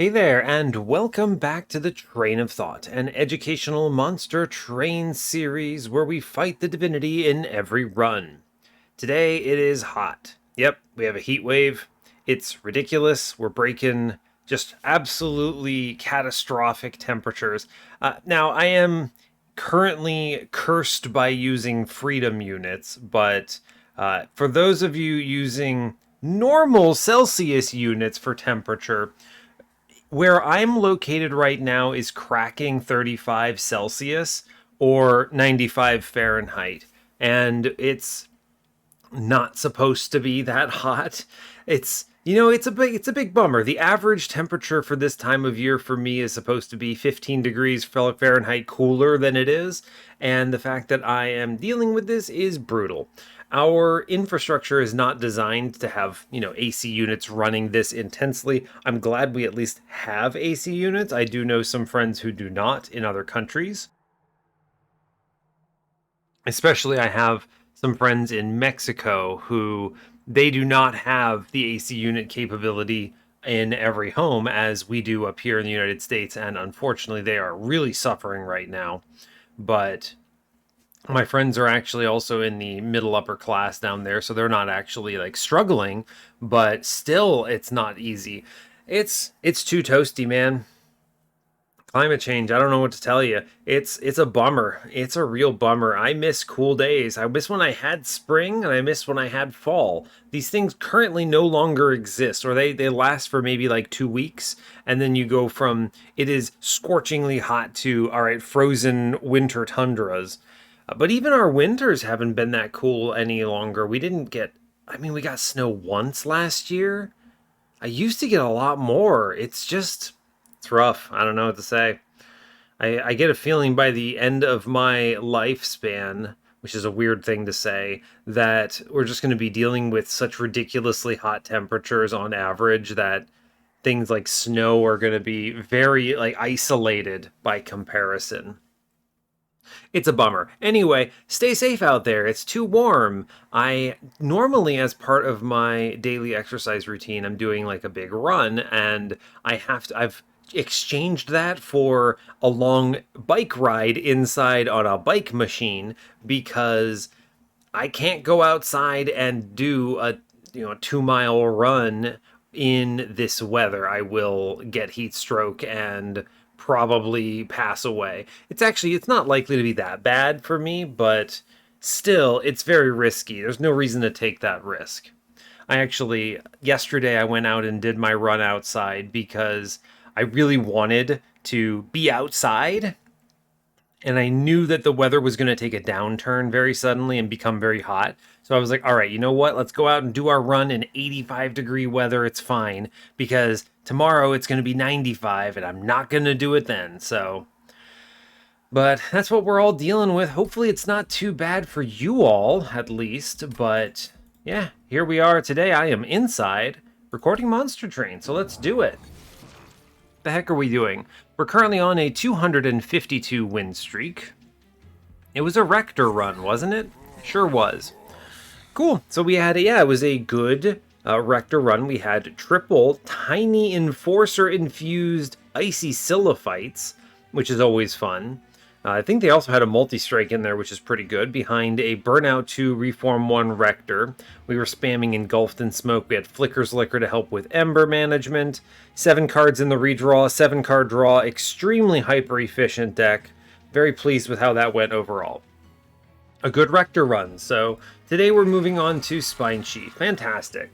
Hey there, and welcome back to the Train of Thought, an educational monster train series where we fight the divinity in every run. Today it is hot. Yep, we have a heat wave. It's ridiculous. We're breaking just absolutely catastrophic temperatures. Now, I am currently cursed by using freedom units, but for those of you using normal Celsius units for temperature, where I'm located right now is cracking 35 Celsius or 95 Fahrenheit. And it's not supposed to be that hot. It's a big bummer. The average temperature for this time of year for me is supposed to be 15 degrees Fahrenheit cooler than it is, and the fact that I am dealing with this is brutal. Our infrastructure is not designed to have, AC units running this intensely. I'm glad we at least have AC units. I do know some friends who do not in other countries. Especially, I have some friends in Mexico who they do not have the AC unit capability in every home as we do up here in the United States, and unfortunately, they are really suffering right now. But my friends are actually also in the middle upper class down there, so they're not actually like struggling, but still, it's not easy. It's too toasty, man. Climate change, I don't know what to tell you. It's a bummer. It's a real bummer. I miss cool days. I miss when I had spring and I miss when I had fall. These things currently no longer exist, or they last for maybe like 2 weeks, and then you go from it is scorchingly hot to all right, frozen winter tundras. But even our winters haven't been that cool any longer. We didn't get I mean, we got snow once last year. I used to get a lot more. It's rough. I don't know what to say. I get a feeling by the end of my lifespan, which is a weird thing to say, that we're just going to be dealing with such ridiculously hot temperatures on average that things like snow are going to be very like isolated by comparison. It's a bummer. Anyway, stay safe out there. It's too warm. I normally, as part of my daily exercise routine, I'm doing like a big run, and I've exchanged that for a long bike ride inside on a bike machine because I can't go outside and do a 2 mile run in this weather. I will get heat stroke and probably pass away. It's not likely to be that bad for me, but still it's very risky. There's no reason to take that risk. I actually yesterday I went out and did my run outside because I really wanted to be outside, and I knew that the weather was going to take a downturn very suddenly and become very hot. So I was like, all right, you know what? Let's go out and do our run in 85-degree weather. It's fine because tomorrow it's going to be 95 and I'm not going to do it then. But that's what we're all dealing with. Hopefully it's not too bad for you all, at least. But yeah, here we are today. I am inside recording Monster Train. So let's do it. The heck are we doing? We're currently on a 252 win streak. It was a Rector run, wasn't it? Sure was. Cool. So we had, it was a good Rector run. We had triple tiny Enforcer infused Icy Silophytes, which is always fun. I think they also had a multi-strike in there, which is pretty good, behind a Burnout 2 Reform 1 Rector. We were spamming Engulfed in Smoke. We had Flicker's Liquor to help with Ember management. 7 cards in the redraw, 7-card draw, extremely hyper-efficient deck. Very pleased with how that went overall. A good Rector run. So today we're moving on to Spine Chief. Fantastic.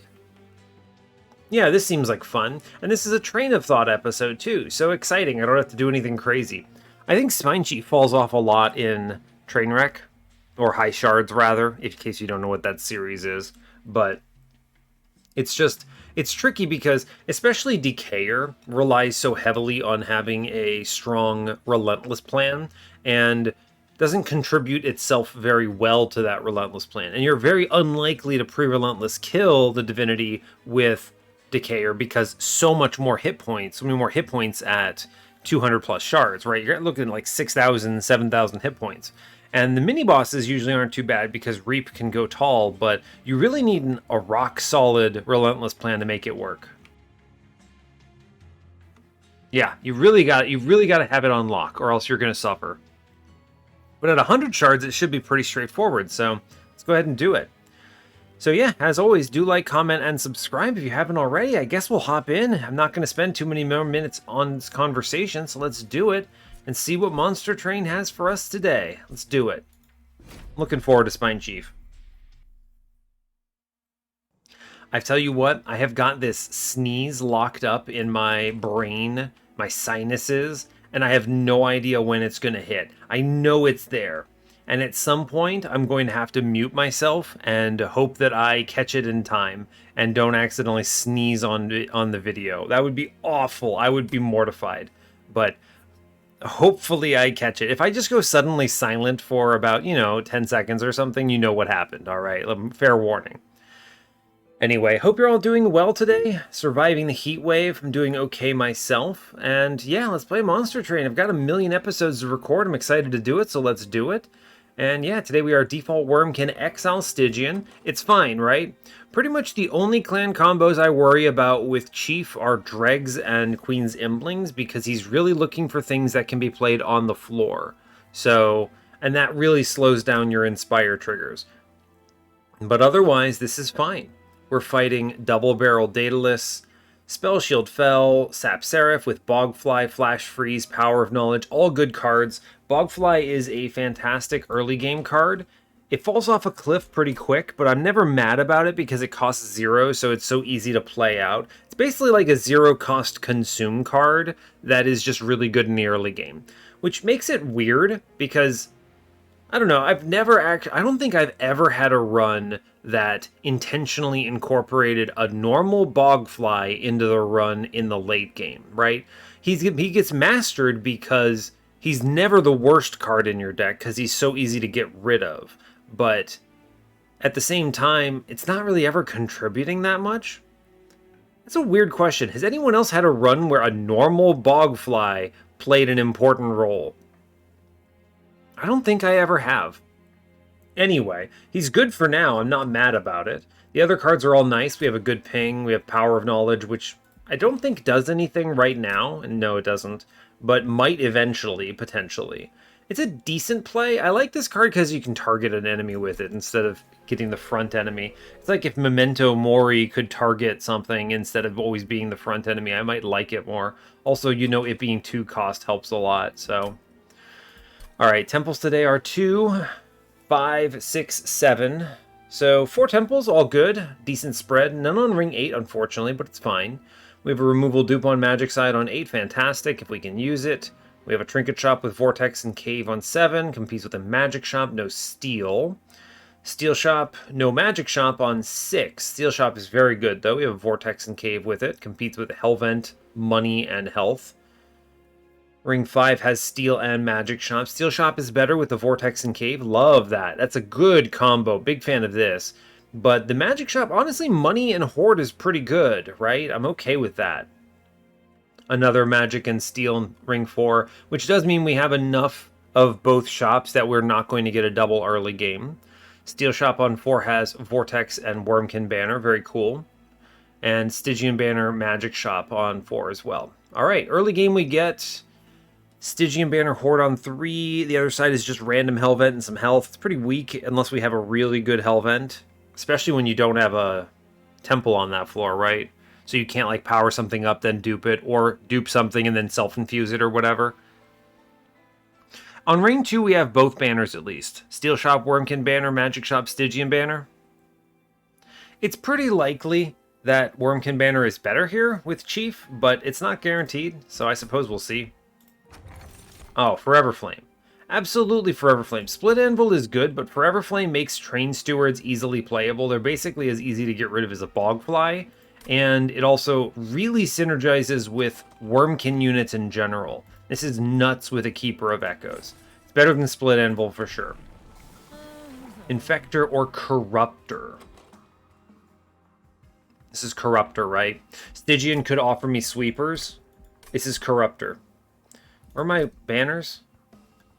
Yeah, this seems like fun. And this is a Train of Thought episode too. So exciting. I don't have to do anything crazy. I think Spine Chief falls off a lot in Trainwreck, or High Shards rather, in case you don't know what that series is. But it's tricky because especially Decayer relies so heavily on having a strong Relentless plan and doesn't contribute itself very well to that Relentless plan. And you're very unlikely to pre-Relentless kill the Divinity with Decayer because so much more hit points, so many more hit points at 200 plus shards, right? You're looking at like 6,000, 7,000 hit points. And the mini bosses usually aren't too bad because Reap can go tall, but you really need a rock solid Relentless plan to make it work. Yeah, you really got to have it on lock, or else you're going to suffer. But at 100 shards, it should be pretty straightforward. So let's go ahead and do it. So yeah, as always, do like, comment, and subscribe if you haven't already. I guess we'll hop in. I'm not going to spend too many more minutes on this conversation, so let's do it and see what Monster Train has for us today. Let's do it. Looking forward to Spine Chief. I tell you what, I have got this sneeze locked up in my brain, my sinuses, and I have no idea when it's going to hit. I know it's there. And at some point, I'm going to have to mute myself and hope that I catch it in time and don't accidentally sneeze on the video. That would be awful. I would be mortified. But hopefully I catch it. If I just go suddenly silent for about, 10 seconds or something, you know what happened. All right, fair warning. Anyway, hope you're all doing well today, surviving the heat wave. I'm doing okay myself. And yeah, let's play Monster Train. I've got a million episodes to record. I'm excited to do it, so let's do it. And yeah, today we are default Wurmkin, Exile, Stygian. It's fine, right? Pretty much the only clan combos I worry about with Chief are Dregs and Queen's Imblings, because he's really looking for things that can be played on the floor. So, and that really slows down your Inspire triggers. But otherwise, this is fine. We're fighting Double Barrel Daedalus, Spell Shield Fell, Sap Seraph with Bogfly, Flash Freeze, Power of Knowledge, all good cards. Bogfly is a fantastic early game card. It falls off a cliff pretty quick, but I'm never mad about it because it costs 0, so it's so easy to play out. It's basically like a 0-cost consume card that is just really good in the early game, which makes it weird because, I don't know, I don't think I've ever had a run that intentionally incorporated a normal Bogfly into the run in the late game, right? He gets mastered because he's never the worst card in your deck because he's so easy to get rid of. But at the same time, it's not really ever contributing that much. That's a weird question. Has anyone else had a run where a normal Bogfly played an important role? I don't think I ever have. Anyway, he's good for now. I'm not mad about it. The other cards are all nice. We have a good ping. We have Power of Knowledge, which I don't think does anything right now. And no, it doesn't. But might eventually, potentially. It's a decent play. I like this card because you can target an enemy with it instead of getting the front enemy. It's like if Memento Mori could target something instead of always being the front enemy. I might like it more. Also, it being 2 cost helps a lot, so. Alright, temples today are 2, 5, 6, 7. So 4 temples, all good. Decent spread. None on ring 8, unfortunately, but it's fine. We have a removal dupe on Magic Side on 8. Fantastic, if we can use it. We have a Trinket Shop with Vortex and Cave on 7. Competes with a Magic Shop, no Steel. Steel Shop, no Magic Shop on 6. Steel Shop is very good, though. We have Vortex and Cave with it. Competes with Hellvent, Money, and Health. Ring 5 has Steel and Magic Shop. Steel Shop is better with the Vortex and Cave. Love that. That's a good combo. Big fan of this. But the Magic Shop, honestly, Money and Horde is pretty good, right? I'm okay with that. Another Magic and Steel in Ring 4, which does mean we have enough of both shops that we're not going to get a double early game. Steel Shop on 4 has Vortex and Wurmkin banner. Very cool. And Stygian banner, Magic Shop on 4 as well. All right, early game we get Stygian banner, Horde on 3. The other side is just random Hellvent and some health. It's pretty weak unless we have a really good Hellvent, especially when you don't have a temple on that floor, right? So you can't like power something up, then dupe it, or dupe something and then self-infuse it or whatever. On ring 2, we have both banners at least. Steel Shop, Wurmkin banner, Magic Shop, Stygian banner. It's pretty likely that Wurmkin banner is better here with Chief, but it's not guaranteed, so I suppose we'll see. Oh, Forever Flame. Absolutely Forever Flame. Split Anvil is good, but Forever Flame makes Train Stewards easily playable. They're basically as easy to get rid of as a Bogfly, and it also really synergizes with Wurmkin units in general. This is nuts with a Keeper of Echoes. It's better than Split Anvil for sure. Infector or Corruptor. This is Corruptor, right? Stygian could offer me Sweepers. This is Corruptor. Where are my banners?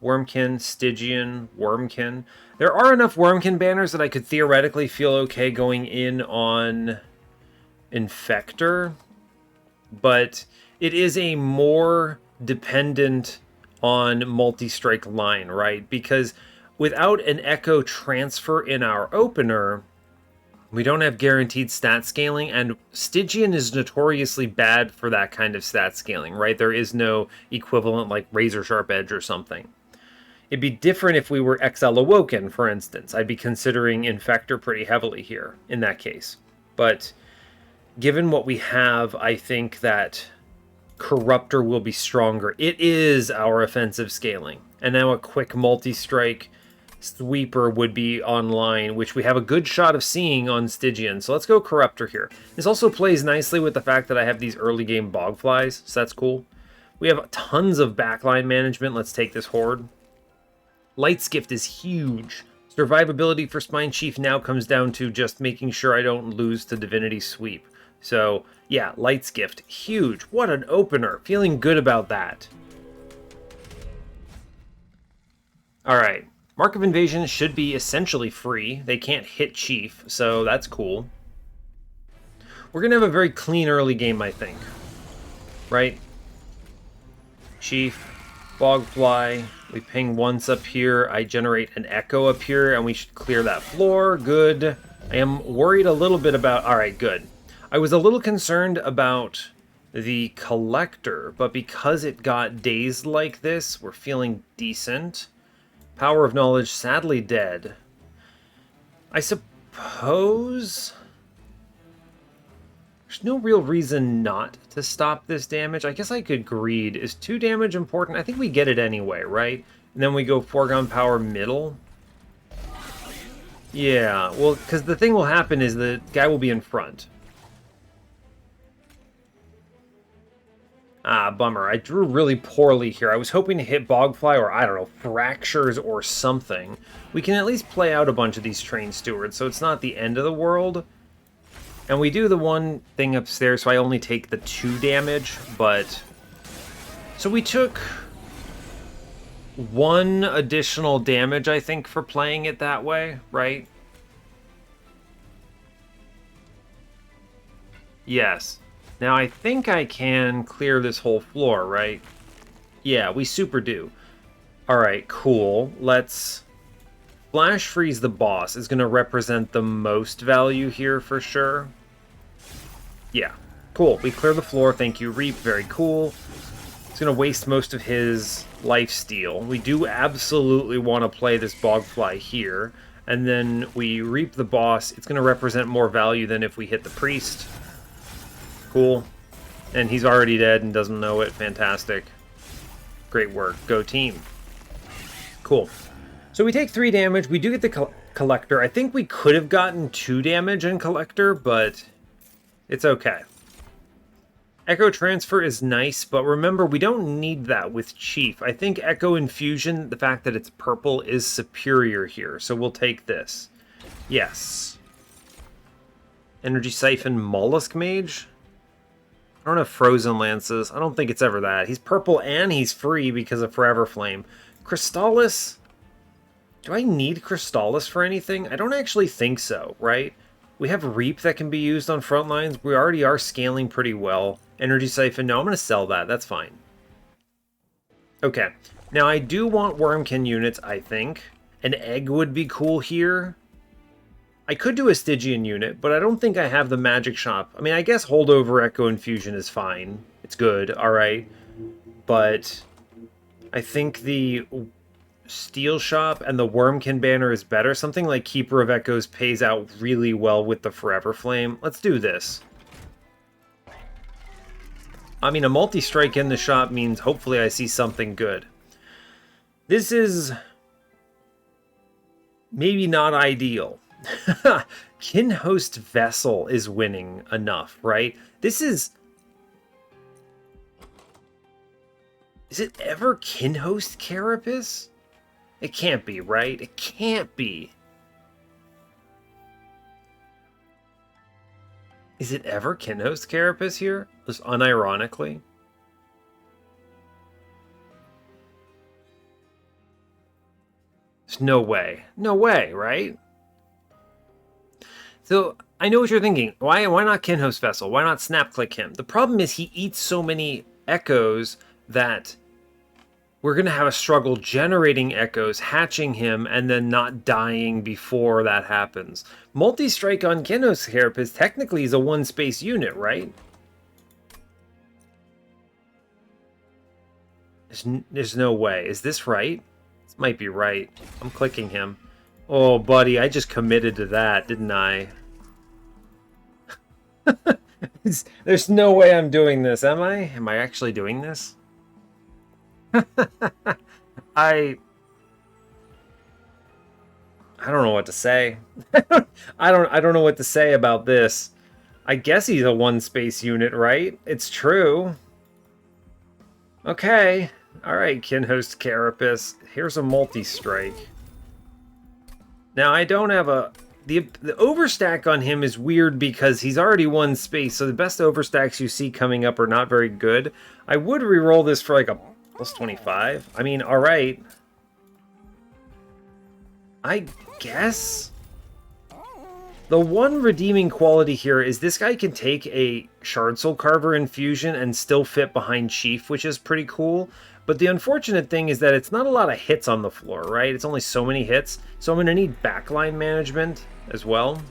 Wurmkin, Stygian, Wurmkin. There are enough Wurmkin banners that I could theoretically feel okay going in on Infector, but it is a more dependent on multi-strike line, right? Because without an echo transfer in our opener, we don't have guaranteed stat scaling, and Stygian is notoriously bad for that kind of stat scaling, right? There is no equivalent like Razor Sharp Edge or something. It'd be different if we were Exile Awoken, for instance. I'd be considering Infector pretty heavily here in that case. But given what we have, I think that Corruptor will be stronger. It is our offensive scaling. And now a quick multi-strike Sweeper would be online, which we have a good shot of seeing on Stygian. So let's go Corruptor here. This also plays nicely with the fact that I have these early game Bogflies, so that's cool. We have tons of backline management. Let's take this Horde. Light's Gift is huge. Survivability for Spine Chief now comes down to just making sure I don't lose to Divinity Sweep. So, yeah, Light's Gift, huge. What an opener. Feeling good about that. Alright, Mark of Invasion should be essentially free. They can't hit Chief, so that's cool. We're going to have a very clean early game, I think. Right? Chief, Bogfly, we ping once up here, I generate an Echo up here, and we should clear that floor. Good. I am worried a little bit about... Alright, good. I was a little concerned about the Collector, but because it got dazed like this, we're feeling decent. Power of Knowledge, sadly dead. I suppose... There's no real reason not to stop this damage. I guess I could greed. Is 2 damage important? I think we get it anyway, right? And then we go Foregone Power middle. Yeah, well, because the thing will happen is the guy will be in front. Ah, bummer. I drew really poorly here. I was hoping to hit Bogfly or, I don't know, Fractures or something. We can at least play out a bunch of these Train Stewards, so it's not the end of the world. And we do the one thing upstairs, so I only take the 2 damage, but... So we took 1 additional damage, I think, for playing it that way, right? Yes. Now I think I can clear this whole floor, right? Yeah, we super do. Alright, cool. Let's... Flash Freeze the boss is going to represent the most value here for sure. Yeah, cool. We clear the floor. Thank you, Reap. Very cool. It's going to waste most of his lifesteal. We do absolutely want to play this Bogfly here. And then we Reap the boss. It's going to represent more value than if we hit the Priest. Cool. And he's already dead and doesn't know it. Fantastic. Great work. Go team. Cool. So we take 3 damage. We do get the Collector. I think we could have gotten 2 damage in Collector, but it's okay. Echo Transfer is nice, but remember, we don't need that with Chief. I think Echo Infusion, the fact that it's purple, is superior here, so we'll take this. Yes. Energy Siphon Mollusk Mage? I don't have Frozen Lances. I don't think it's ever that. He's purple and he's free because of Forever Flame. Crystallis? Do I need Crystallis for anything? I don't actually think so, right? We have Reap that can be used on front lines. We already are scaling pretty well. Energy Siphon, no, I'm going to sell that. That's fine. Okay. Now, I do want Wurmkin units, I think. An egg would be cool here. I could do a Stygian unit, but I don't think I have the magic shop. I mean, I guess Holdover Echo Infusion is fine. It's good, alright. But I think the Steel Shop and the Wurmkin banner is better. Something like Keeper of Echoes pays out really well with the Forever Flame. Let's do this. I mean, a multi-strike in the shop means hopefully I see something good. This is maybe not ideal. KINHOST Vessel is winning enough, right? This is... Is it ever KINHOST Carapace? It can't be, right? It can't be. Is it ever KINHOST Carapace here? Just unironically? There's no way. No way, right? So, I know what you're thinking. Why not KINHOST Vessel? Why not snap click him? The problem is he eats so many echoes that we're going to have a struggle generating echoes, hatching him, and then not dying before that happens. Multi-strike on KINHOST Carapace technically is a one-space unit, right? There's no way. Is this right? This might be right. I'm clicking him. Oh, buddy, I just committed to that, didn't I? There's no way I'm doing this, am I? Am I actually doing this? I don't know what to say. I don't know what to say about this. I guess he's a one-space unit, right? It's true. Okay. Alright, KINHOST Carapace. Here's a multi-strike. Now, I don't have a... The overstack on him is weird because he's already one space, so the best overstacks you see coming up are not very good. I would re-roll this for like a plus 25. I mean, alright. I guess... The one redeeming quality here is this guy can take a Shard Soul Carver infusion and still fit behind Chief, which is pretty cool. But the unfortunate thing is that it's not a lot of hits on the floor, right? It's only so many hits, so I'm going to need backline management as well.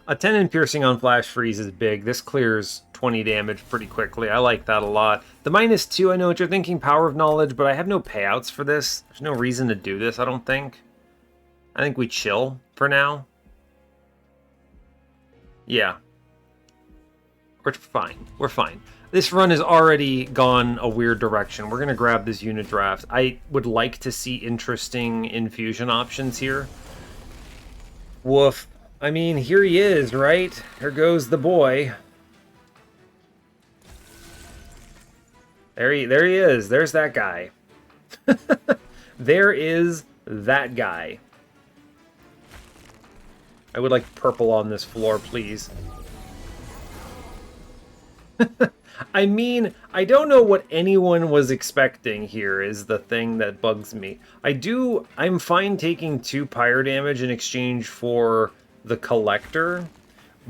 A 10 in piercing on Flash Freeze is big. This clears 20 damage pretty quickly. I like that a lot. The -2, I know what you're thinking, Power of Knowledge, but I have no payouts for this. There's no reason to do this, I don't think. I think we chill for now. Yeah. We're fine. We're fine. This run has already gone a weird direction. We're going to grab this unit draft. I would like to see interesting infusion options here. Woof. I mean, here he is, right? Here goes the boy. There he is. There's that guy. There is that guy. I would like purple on this floor, please. I mean, I don't know what anyone was expecting here is the thing that bugs me. I'm fine taking 2 pyre damage in exchange for the collector,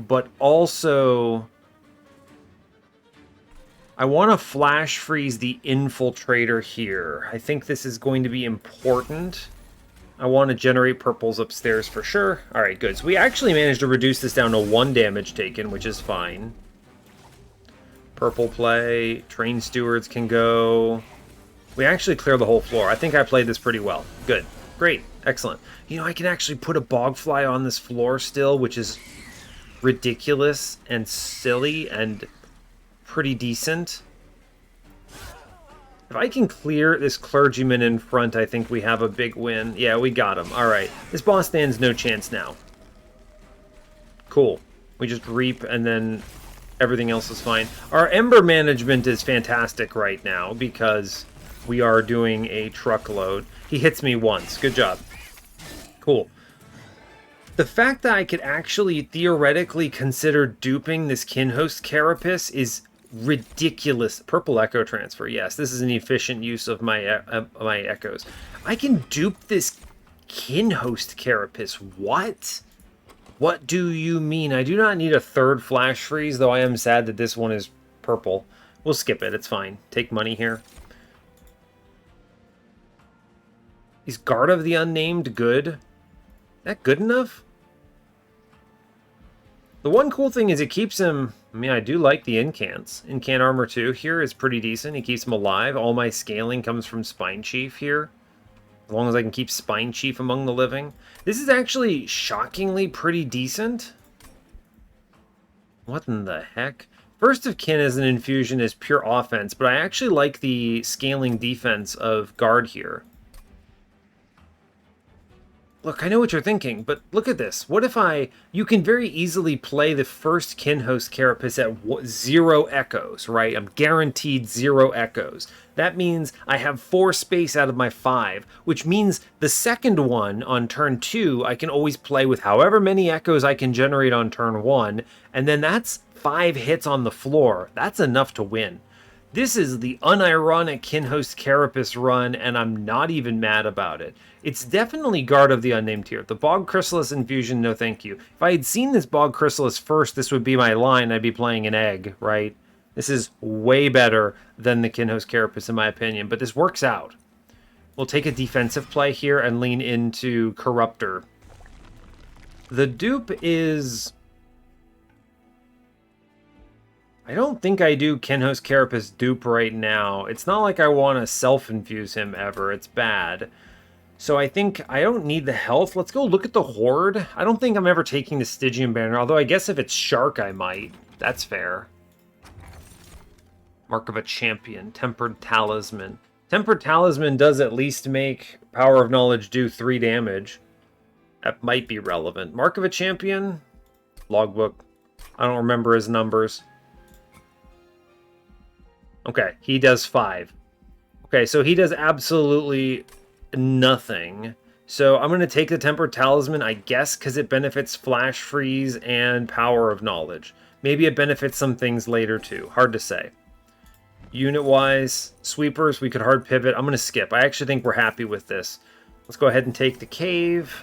but also I want to flash freeze the infiltrator here. I think this is going to be important. I want to generate purples upstairs for sure. All right, good. So we actually managed to reduce this down to 1 damage taken, which is fine. Purple play, train stewards can go. We actually clear the whole floor. I think I played this pretty well. Good, great, excellent. You know, I can actually put a bogfly on this floor still, which is ridiculous and silly and pretty decent. If I can clear this clergyman in front, I think we have a big win. Yeah, we got him. All right, this boss stands no chance now. Cool. We just reap and then everything else is fine. Our Ember management is fantastic right now because we are doing a truckload. He hits me once. Good job. Cool. The fact that I could actually theoretically consider duping this KINHOST Carapace is ridiculous. Purple Echo Transfer. Yes, this is an efficient use of my my echoes. I can dupe this KINHOST Carapace. What? What do you mean? I do not need a 3rd flash freeze, though I am sad that this one is purple. We'll skip it. It's fine. Take money here. Is Guard of the Unnamed good? That good enough? The one cool thing is it keeps him... I mean, I do like the incants. Incant Armor 2 here is pretty decent. He keeps him alive. All my scaling comes from Spine Chief here. As long as I can keep Spine Chief among the living. This is actually shockingly pretty decent. What in the heck? First of Kin as an infusion is pure offense, but I actually like the scaling defense of Guard here. Look, I know what you're thinking, but look at this. What if you can very easily play the first KINHOST Carapace at 0 echoes, right? I'm guaranteed 0 echoes. That means I have 4 space out of my 5, which means the second one on turn 2, I can always play with however many echoes I can generate on turn 1, and then that's 5 hits on the floor. That's enough to win. This is the unironic KINHOST CARAPACE run, and I'm not even mad about it. It's definitely Guard of the Unnamed here. The Bog Chrysalis infusion, no thank you. If I had seen this Bog Chrysalis first, this would be my line. I'd be playing an egg, right? This is way better than the KINHOST CARAPACE in my opinion, but this works out. We'll take a defensive play here and lean into Corruptor. The dupe is... I don't think I do KINHOST CARAPACE dupe right now. It's not like I want to self-infuse him ever. It's bad. So I think I don't need the health. Let's go look at the Horde. I don't think I'm ever taking the Stygian banner, although I guess if it's Shark, I might. That's fair. Mark of a Champion. Tempered Talisman. Tempered Talisman does at least make Power of Knowledge do 3 damage. That might be relevant. Mark of a Champion? Logbook. I don't remember his numbers. Okay, he does 5. Okay, so he does absolutely nothing. So I'm going to take the Tempered Talisman, I guess, because it benefits Flash Freeze and Power of Knowledge. Maybe it benefits some things later, too. Hard to say. Unit-wise, Sweepers, we could hard pivot. I'm going to skip. I actually think we're happy with this. Let's go ahead and take the Cave.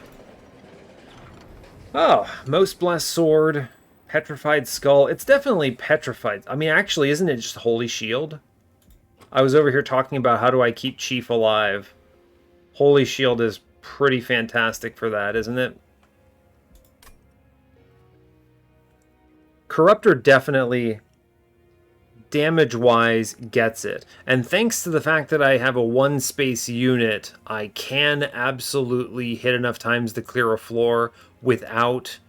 Oh, Most Blessed Sword. Petrified Skull. It's definitely petrified. I mean, actually, isn't it just Holy Shield? I was over here talking about how do I keep Chief alive. Holy Shield is pretty fantastic for that, isn't it? Corruptor definitely, damage-wise, gets it. And thanks to the fact that I have a 1-space unit, I can absolutely hit enough times to clear a floor without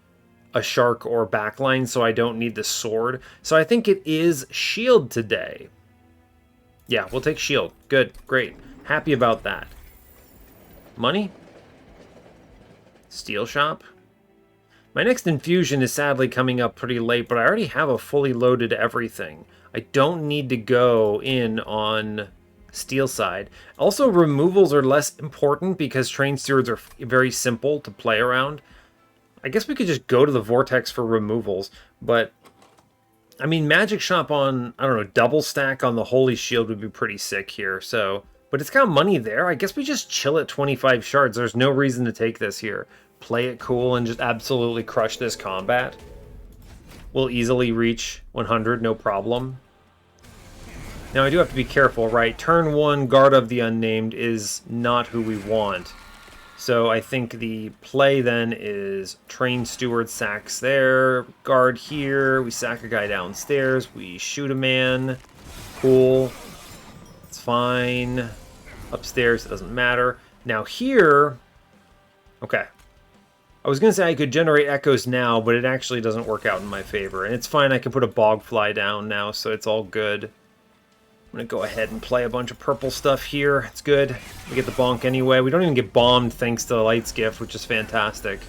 a Shark or backline, so I don't need the sword. So I think it is shield today. Yeah, we'll take shield. Good, great. Happy about that. Money? Steel shop? My next infusion is sadly coming up pretty late, but I already have a fully loaded everything. I don't need to go in on steel side. Also, removals are less important because train stewards are very simple to play around. I guess we could just go to the Vortex for removals, but I mean, Magic Shop on, I don't know, double stack on the Holy Shield would be pretty sick here, so, but it's got money there. I guess we just chill at 25 shards. There's no reason to take this here. Play it cool and just absolutely crush this combat. We'll easily reach 100, no problem. Now, I do have to be careful, right? Turn 1 Guard of the Unnamed is not who we want. So I think the play then is Train Steward sacks there, guard here, we sack a guy downstairs, we shoot a man, cool, it's fine, upstairs it doesn't matter. Now here, okay, I was going to say I could generate echoes now, but it actually doesn't work out in my favor, and it's fine, I can put a Bogfly down now, so it's all good. I'm going to go ahead and play a bunch of purple stuff here. It's good. We get the bonk anyway. We don't even get bombed thanks to the Light's Gift, which is fantastic.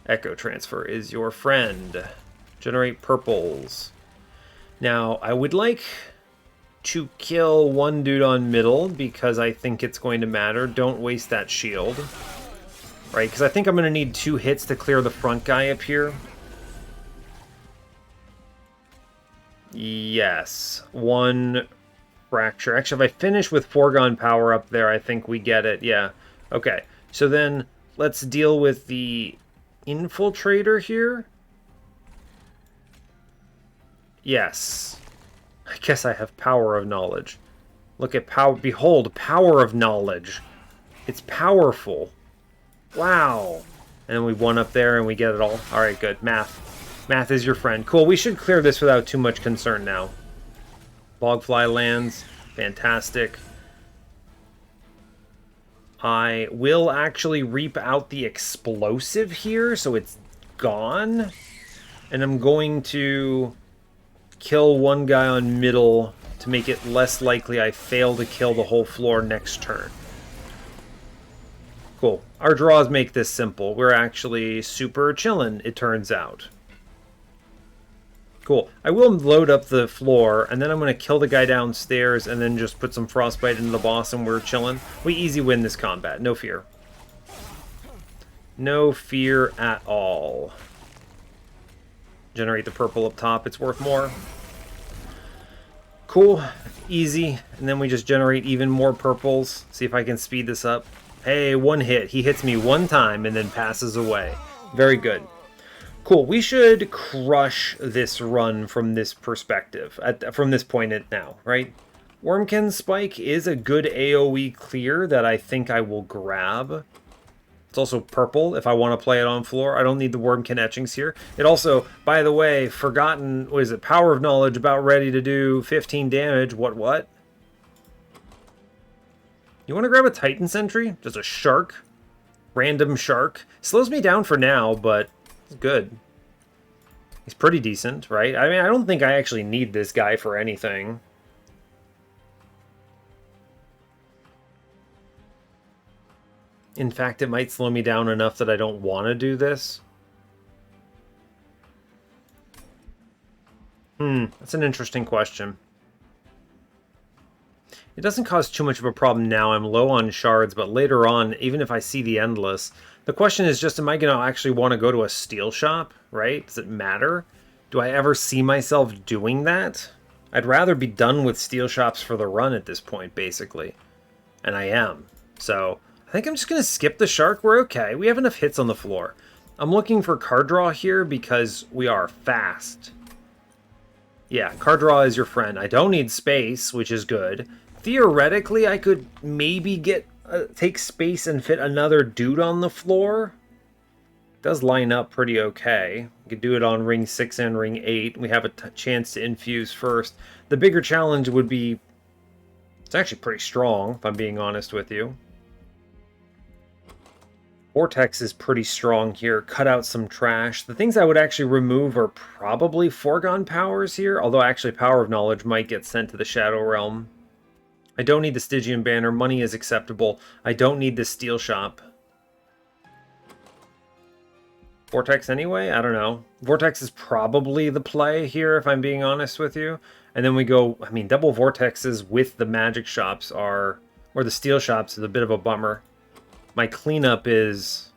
Echo Transfer is your friend. Generate purples. Now, I would like to kill one dude on middle because I think it's going to matter. Don't waste that shield. Right, because I think I'm going to need 2 hits to clear the front guy up here. Yes, 1 fracture. Actually, if I finish with Foregone Power up there, I think we get it. Yeah. Okay. So then let's deal with the Infiltrator here. Yes. I guess I have Power of Knowledge. Look at power. Behold, Power of Knowledge. It's powerful. Wow. And then we 1 up there and we get it all. All right, good. Math. Math is your friend. Cool, we should clear this without too much concern now. Bogfly lands. Fantastic. I will actually reap out the explosive here, so it's gone. And I'm going to kill 1 guy on middle to make it less likely I fail to kill the whole floor next turn. Cool. Our draws make this simple. We're actually super chillin', it turns out. Cool. I will load up the floor, and then I'm going to kill the guy downstairs, and then just put some Frostbite into the boss, and we're chilling. We easy win this combat. No fear. No fear at all. Generate the purple up top. It's worth more. Cool. Easy. And then we just generate even more purples. See if I can speed this up. Hey, one hit. He hits me one time and then passes away. Very good. Cool. We should crush this run from this perspective, from this point now, right? Wurmkin Spike is a good AoE clear that I think I will grab. It's also purple if I want to play it on floor. I don't need the Wurmkin etchings here. It also, by the way, forgotten, what is it? Power of Knowledge, about ready to do 15 damage. What? You want to grab a Titan Sentry? Just a shark? Random shark? Slows me down for now, but it's good. He's pretty decent, right? I mean, I don't think I actually need this guy for anything. In fact, it might slow me down enough that I don't want to do this. That's an interesting question. It doesn't cause too much of a problem now. I'm low on shards, but later on, even if I see the Endless, the question is just, am I going to actually want to go to a steel shop, right? Does it matter? Do I ever see myself doing that? I'd rather be done with steel shops for the run at this point, basically. And I am. So I think I'm just going to skip the shark. We're okay. We have enough hits on the floor. I'm looking for card draw here because we are fast. Yeah, card draw is your friend. I don't need space, which is good. Theoretically, I could maybe take space and fit another dude on the floor. It does line up pretty okay. We could do it on ring 6 and ring 8. We have a chance to infuse first. The bigger challenge would be... It's actually pretty strong, if I'm being honest with you. Vortex is pretty strong here. Cut out some trash. The things I would actually remove are probably foregone powers here, although actually Power of Knowledge might get sent to the Shadow Realm. I don't need the Stygian banner. Money is acceptable. I don't need the steel shop. Vortex anyway? I don't know. Vortex is probably the play here, if I'm being honest with you. And then we go, I mean, double Vortexes with the magic shops are, or the steel shops is a bit of a bummer. My cleanup is,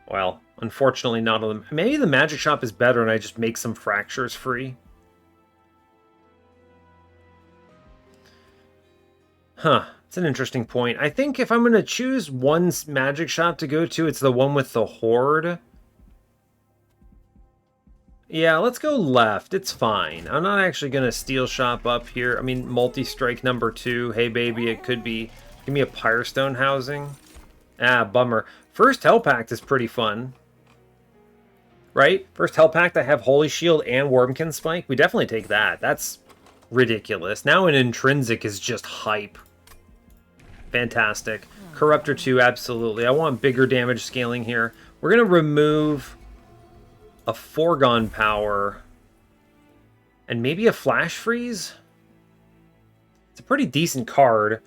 well, unfortunately not on them. Maybe the magic shop is better and I just make some fractures free. Huh, it's an interesting point. I think if I'm going to choose one magic shop to go to, it's the one with the horde. Yeah, let's go left. It's fine. I'm not actually going to steel shop up here. I mean, multi-strike number 2. Hey, baby, it could be... Give me a Pyrestone housing. Ah, bummer. First Hell Pact is pretty fun. Right? First Hell Pact, I have Holy Shield and Wurmkin Spike. We definitely take that. That's ridiculous. Now an Intrinsic is just hype. Fantastic. Corruptor 2, absolutely. I want bigger damage scaling here. We're going to remove a Foregone Power and maybe a Flash Freeze. It's a pretty decent card.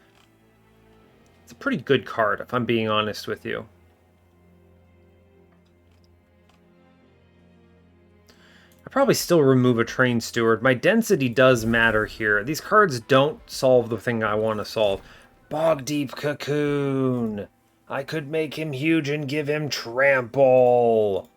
It's a pretty good card, if I'm being honest with you. I probably still remove a Train Steward. My density does matter here. These cards don't solve the thing I want to solve. Bog Deep Cocoon. I could make him huge and give him Trample.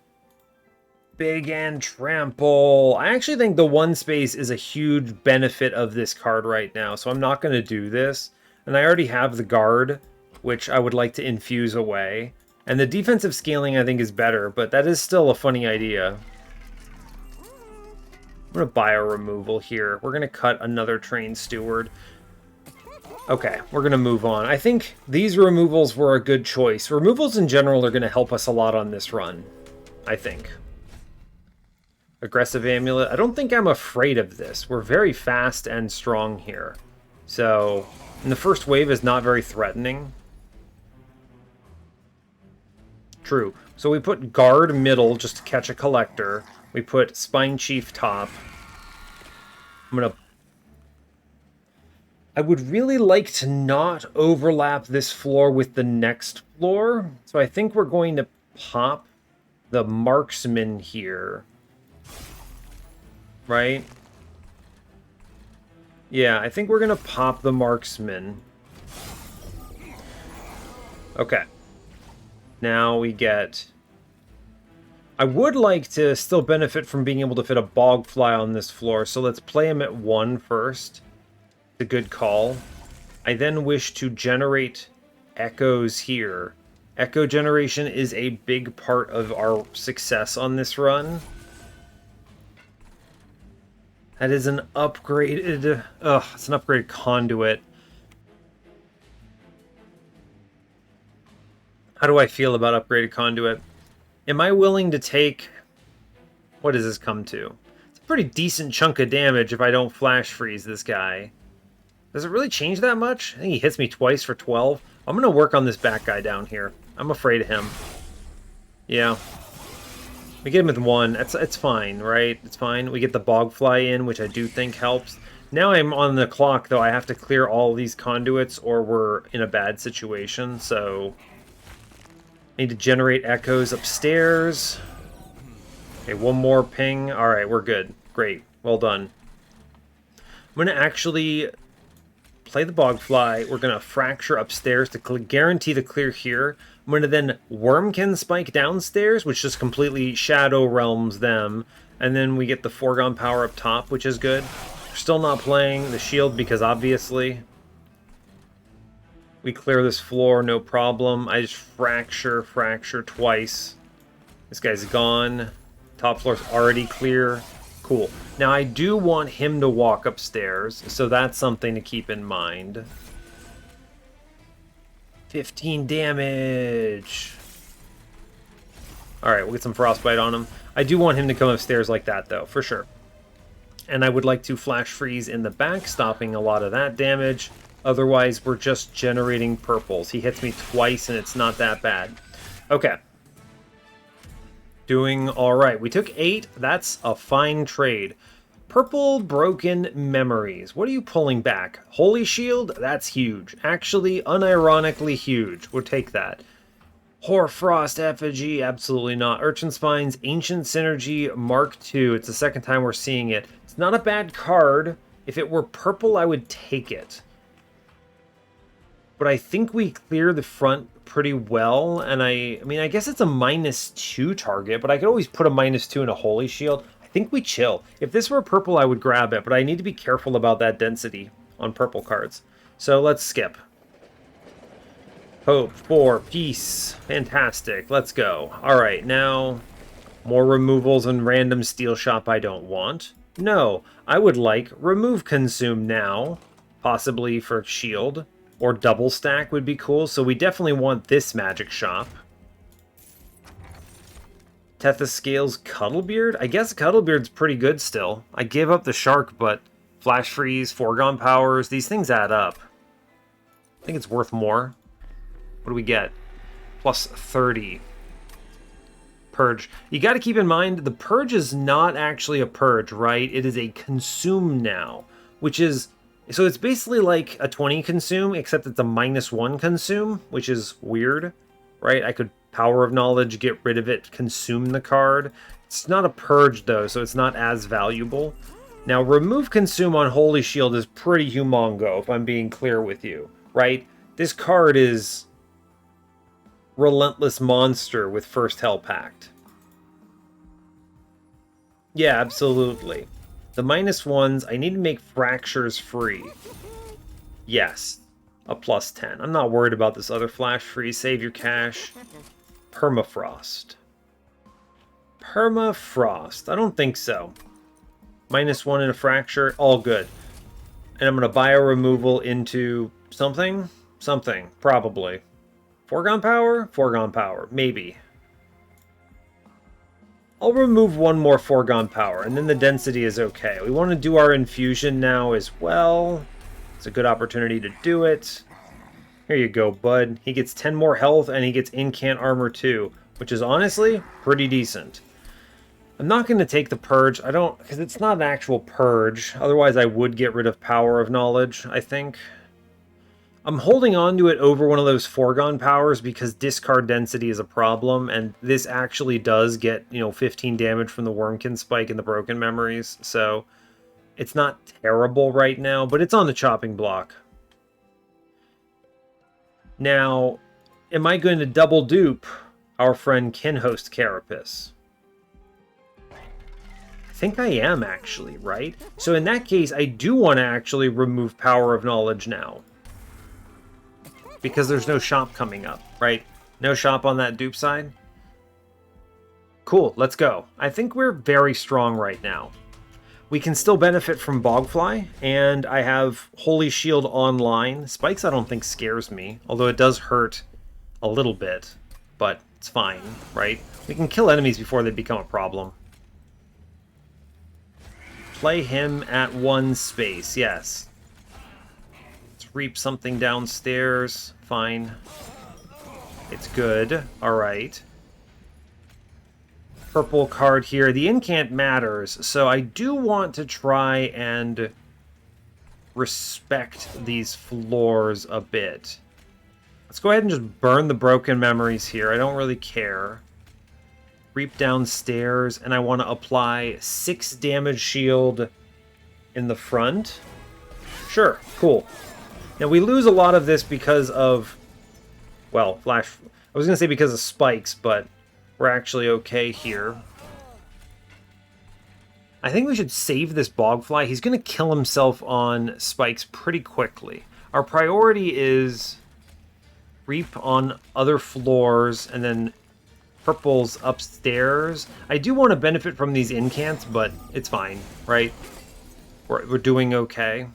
Big and Trample. I actually think the one space is a huge benefit of this card right now, so I'm not going to do this. And I already have the guard, which I would like to infuse away. And the defensive scaling I think is better, but that is still a funny idea. I'm going to bio removal here. We're going to cut another Train Steward. Okay, we're going to move on. I think these removals were a good choice. Removals in general are going to help us a lot on this run, I think. Aggressive Amulet. I don't think I'm afraid of this. We're very fast and strong here. So, and the first wave is not very threatening. True. So we put Guard middle just to catch a Collector. We put Spine Chief top. I would really like to not overlap this floor with the next floor. So I think we're going to pop the Marksman here. Right? Yeah, I think we're going to pop the Marksman. Okay. Now we get... I would like to still benefit from being able to fit a Bogfly on this floor, so let's play him at 1 first. It's a good call. I then wish to generate echoes here. Echo generation is a big part of our success on this run. That is an upgraded... it's an upgraded conduit. How do I feel about upgraded conduit? Am I willing to take... What does this come to? It's a pretty decent chunk of damage if I don't flash freeze this guy. Does it really change that much? I think he hits me twice for 12. I'm going to work on this back guy down here. I'm afraid of him. Yeah. We get him with 1. It's fine, right? It's fine. We get the Bogfly in, which I do think helps. Now I'm on the clock, though. I have to clear all these conduits or we're in a bad situation, so... I need to generate echoes upstairs. Okay, 1 more ping. Alright, we're good. Great. Well done. I'm going to actually play the Bogfly. We're going to fracture upstairs to guarantee the clear here. I'm going to then Wurmkin spike downstairs, which just completely Shadow Realms them. And then we get the foregone power up top, which is good. We're still not playing the shield because obviously we clear this floor, no problem. I just fracture twice. This guy's gone. Top floor's already clear. Cool. Now I do want him to walk upstairs, so that's something to keep in mind. 15 damage. Alright, we'll get some frostbite on him. I do want him to come upstairs like that, though, for sure. And I would like to flash freeze in the back, stopping a lot of that damage. Otherwise, we're just generating purples. He hits me twice, and it's not that bad. Okay. Doing alright. We took 8. That's a fine trade. Purple Broken Memories. What are you pulling back? Holy Shield? That's huge. Actually, unironically huge. We'll take that. Hoarfrost Effigy? Absolutely not. Urchin Spines, Ancient Synergy, Mark II. It's the second time we're seeing it. It's not a bad card. If it were purple, I would take it. But I think we clear the front pretty well, and I mean, I guess it's a -2 target, but I could always put a -2 in a Holy Shield. I think we chill. If this were purple, I would grab it, but I need to be careful about that density on purple cards. So let's skip. Hope for peace. Fantastic. Let's go. Alright, now more removals and random steel shop I don't want. No, I would like remove consume now, possibly for shield. Or double stack would be cool, so we definitely want this magic shop. Tethyscale's Cuddlebeard? I guess Cuddlebeard's pretty good still. I gave up the shark, but flash freeze, foregone powers, these things add up. I think it's worth more. What do we get? Plus 30. Purge. You got to keep in mind, the purge is not actually a purge, right? It is a consume now, which is... So it's basically like a 20 consume, except it's a -1 consume, which is weird, right? I could Power of Knowledge, get rid of it, consume the card. It's not a purge, though, so it's not as valuable. Now, remove consume on Holy Shield is pretty humongo, if I'm being clear with you, right? This card is Relentless Monster with First Hell Pact. Yeah, absolutely. The -1s, I need to make fractures free. Yes, a +10. I'm not worried about this other flash freeze. Save your cash. Permafrost. Permafrost. I don't think so. -1 and a fracture, all good. And I'm going to bio removal into something? Something, probably. Foregone power? Foregone power, maybe. I'll remove 1 more foregone power, and then the density is okay. We want to do our infusion now as well. It's a good opportunity to do it. Here you go, bud. He gets 10 more health, and he gets incant armor too, which is honestly pretty decent. I'm not going to take the purge. I don't, because it's not an actual purge. Otherwise, I would get rid of Power of Knowledge, I think. I'm holding on to it over one of those foregone powers because discard density is a problem, and this actually does get, 15 damage from the Wurmkin spike and the broken memories, so it's not terrible right now, but it's on the chopping block. Now, am I going to double dupe our friend KINHOST CARAPACE? think I am, actually, right? So in that case, I do want to actually remove Power of Knowledge now. Because there's no shop coming up, right? No shop on that dupe side. Cool, let's go. I think we're very strong right now. We can still benefit from Bogfly, and I have Holy Shield online. Spikes I don't think scares me, although it does hurt a little bit, but it's fine, right? We can kill enemies before they become a problem. Play him at 1 space, yes. Let's reap something downstairs, fine. It's good, alright. Purple card here. The incant matters, so I do want to try and respect these floors a bit. Let's go ahead and just burn the broken memories here. I don't really care. Reap downstairs, and I want to apply 6 damage shield in the front. Sure, cool. Now we lose a lot of this because of, well, flash. I was going to say because of spikes, but we're actually okay here. I think we should save this Bogfly. He's going to kill himself on spikes pretty quickly. Our priority is reap on other floors and then purples upstairs. I do want to benefit from these incants, but it's fine, right? We're doing okay.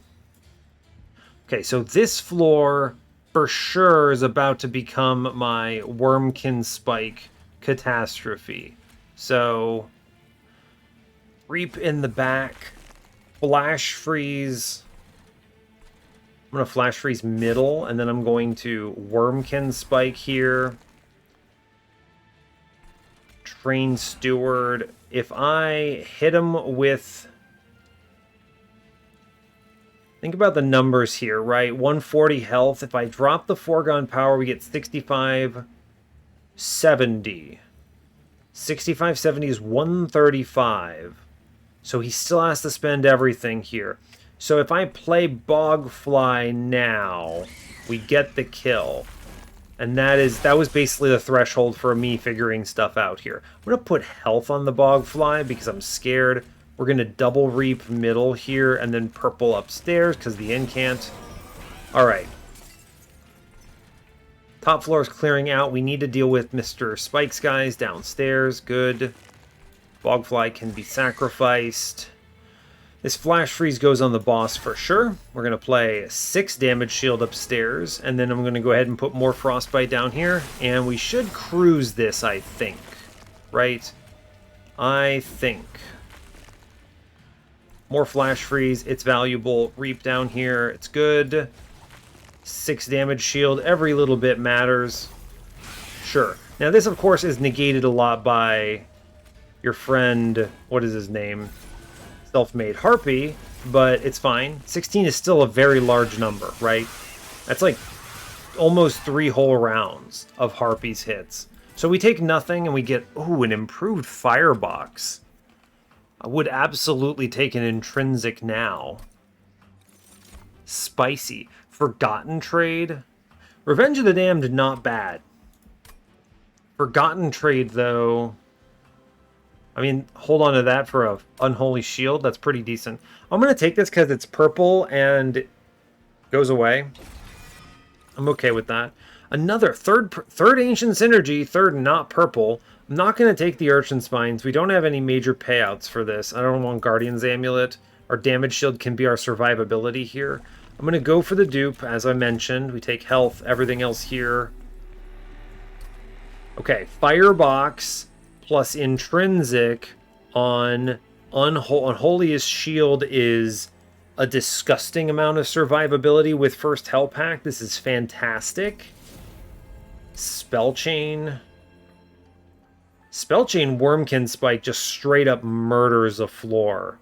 Okay, so this floor for sure is about to become my Wurmkin spike catastrophe. So reap in the back, flash freeze. I'm going to flash freeze middle, and then I'm going to Wurmkin spike here. Train steward. If I hit him with, think about the numbers here, right? 140 health. If I drop the foregone power, we get 65 70. 65, 70 is 135. So he still has to spend everything here. So if I play Bogfly now, we get the kill. And that was basically the threshold for me figuring stuff out here. I'm going to put health on the Bogfly because I'm scared. We're going to double reap middle here and then purple upstairs because the incant. Alright. Top floor is clearing out. We need to deal with Mr. Spikes guys downstairs. Good. Bogfly can be sacrificed. This flash freeze goes on the boss for sure. We're going to play 6 damage shield upstairs. And then I'm going to go ahead and put more frostbite down here. And we should cruise this, I think. Right? I think. More flash freeze. It's valuable. Reap down here. It's good. 6 damage shield. Every little bit matters. Sure. Now this, of course, is negated a lot by your friend, what is his name? Self-made Harpy, but it's fine. 16 is still a very large number, right? That's like almost 3 whole rounds of Harpy's hits. So we take nothing and we get, ooh, an improved firebox. I would absolutely take an intrinsic now. Spicy. Forgotten trade. Revenge of the Damned, not bad. Forgotten trade, though. I mean, hold on to that for a Unholy Shield. That's pretty decent. I'm going to take this because it's purple and goes away. I'm okay with that. Another third Ancient Synergy, third not purple. I'm not going to take the Urchin Spines. We don't have any major payouts for this. I don't want Guardian's Amulet. Our damage shield can be our survivability here. I'm going to go for the dupe, as I mentioned. We take health, everything else here. Okay, Firebox plus Intrinsic on Unholiest Shield is a disgusting amount of survivability with first Hell Pack. This is fantastic. Spellchain. Spellchain Wurmkin Spike just straight up murders a floor,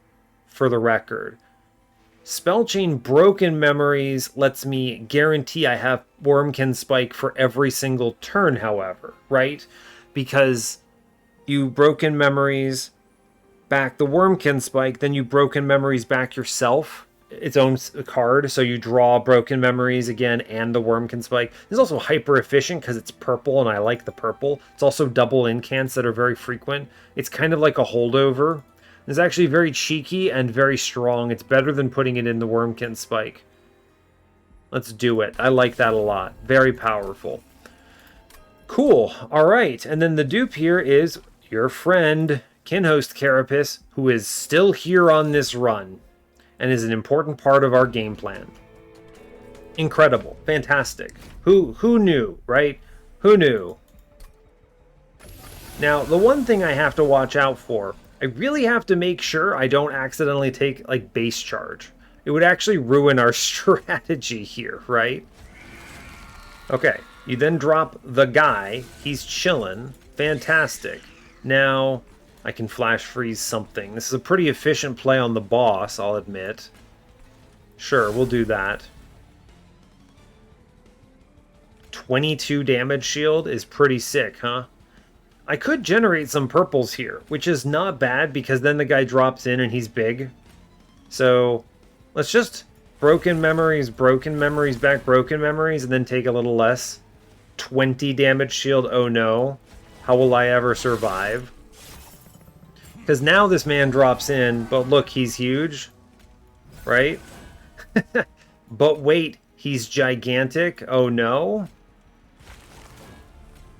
for the record. Spellchain Broken Memories lets me guarantee I have Wurmkin Spike for every single turn, however, right? Because you Broken Memories back the Wurmkin Spike, then you Broken Memories back yourself, its own card, so you draw Broken Memories again and the Wurmkin Spike. This is also hyper efficient because it's purple and I like the purple. It's also double incants that are very frequent. It's kind of like a holdover. It's actually very cheeky and very strong. It's better than putting it in the Wurmkin spike. Let's do it. I like that a lot. Very powerful. Cool. All right. And then the dupe here is your friend, KINHOST Carapace, who is still here on this run and is an important part of our game plan. Incredible. Fantastic. Who knew, right? Who knew? Now, the one thing I have to watch out for, I really have to make sure I don't accidentally take, like, base charge. It would actually ruin our strategy here, right? Okay. You then drop the guy. He's chilling. Fantastic. Now, I can flash freeze something. This is a pretty efficient play on the boss, I'll admit. Sure, we'll do that. 22 damage shield is pretty sick, huh? I could generate some purples here, which is not bad because then the guy drops in and he's big. So, let's just broken memories, back broken memories, and then take a little less. 20 damage shield, oh no. How will I ever survive? Because now this man drops in, but look, he's huge. Right? But wait, he's gigantic, oh no.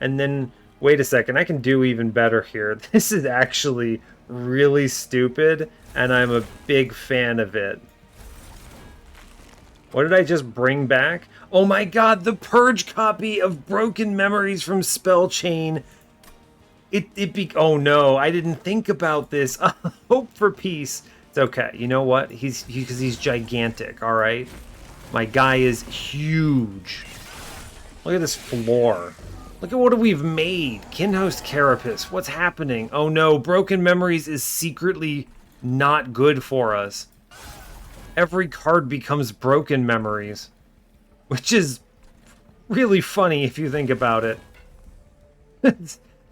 And then, wait a second, I can do even better here. This is actually really stupid, and I'm a big fan of it. What did I just bring back? Oh my god, the purge copy of Broken Memories from Spell Chain. Oh no, I didn't think about this. Hope for peace. It's okay. You know what? Because he's gigantic, alright? My guy is huge. Look at this floor. Look at what we've made. KINHOST Carapace. What's happening? Oh no, Broken Memories is secretly not good for us. Every card becomes Broken Memories. Which is really funny if you think about it.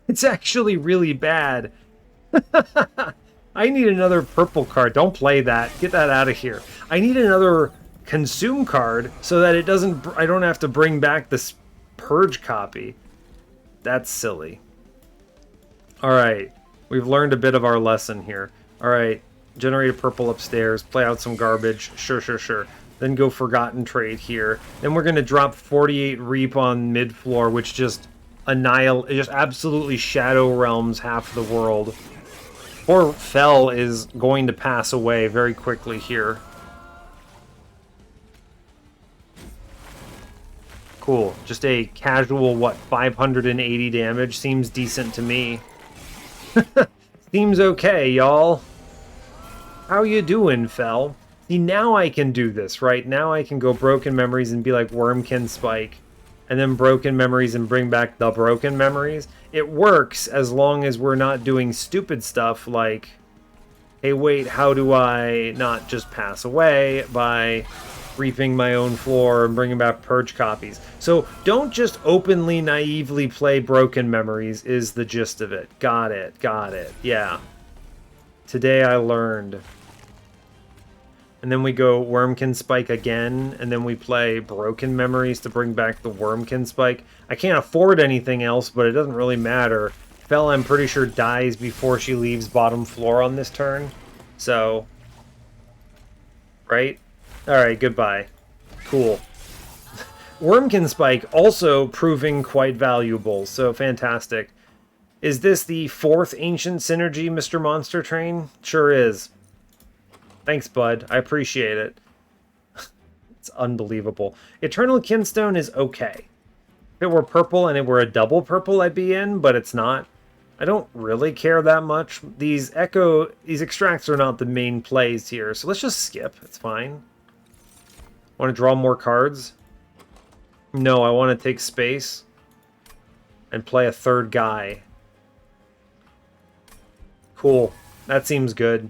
It's actually really bad. I need another purple card. Don't play that. Get that out of here. I need another consume card so that it doesn't. I don't have to bring back this purge copy. That's silly. Alright. We've learned a bit of our lesson here. Alright. Generate a purple upstairs. Play out some garbage. Sure. Then go Forgotten Trade here. Then we're going to drop 48 Reap on mid-floor, which just just absolutely Shadow Realms half the world. Poor Fel is going to pass away very quickly here. Cool. Just a casual, 580 damage? Seems decent to me. Seems okay, y'all. How you doing, Fel? See, now I can do this, right? Now I can go Broken Memories and be like Wurmkin Spike. And then Broken Memories and bring back the Broken Memories. It works as long as we're not doing stupid stuff like, hey, wait, how do I not just pass away by reaping my own floor and bringing back purge copies? So don't just openly, naively play Broken Memories is the gist of it. Got it. Yeah. Today I learned. And then we go Wurmkin Spike again, and then we play Broken Memories to bring back the Wurmkin Spike. I can't afford anything else, but it doesn't really matter. Fel, I'm pretty sure, dies before she leaves bottom floor on this turn. So, right? Alright, goodbye. Cool. Wurmkin Spike also proving quite valuable, so fantastic. Is this the 4th Ancient Synergy, Mr. Monster Train? Sure is. Thanks, bud. I appreciate it. It's unbelievable. Eternal Kinstone is okay. If it were purple and it were a double purple, I'd be in, but it's not. I don't really care that much. These extracts are not the main plays here, so let's just skip. It's fine. Want to draw more cards? No, I want to take space and play a third guy. Cool. That seems good.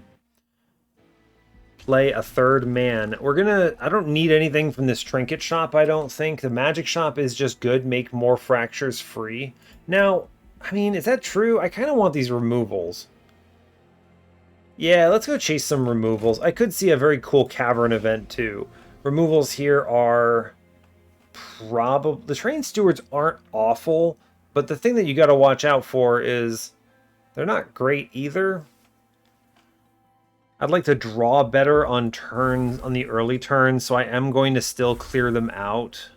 Play a third man. I don't need anything from this trinket shop, I don't think. The magic shop is just good. Make more fractures free. Now, I mean, is that true? I kind of want these removals. Yeah, let's go chase some removals. I could see a very cool cavern event, too. Removals here are probably... The train stewards aren't awful, but the thing that you got to watch out for is they're not great either. I'd like to draw better on turns, on the early turns, so I am going to still clear them out.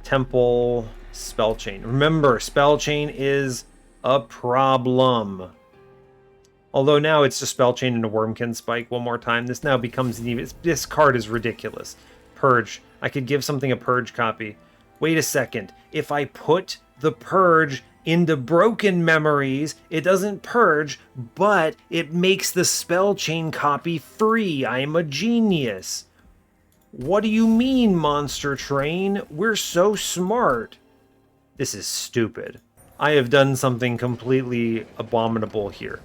Temple, Spell Chain. Remember, Spell Chain is a problem. Although now it's just Spell Chain and a Wurmkin Spike one more time. This now becomes this card is ridiculous. Purge. I could give something a Purge copy. Wait a second. If I put the Purge into Broken Memories, it doesn't purge, but it makes the Spell Chain copy free. I am a genius. What do you mean, Monster Train? We're so smart. This is stupid. I have done something completely abominable here.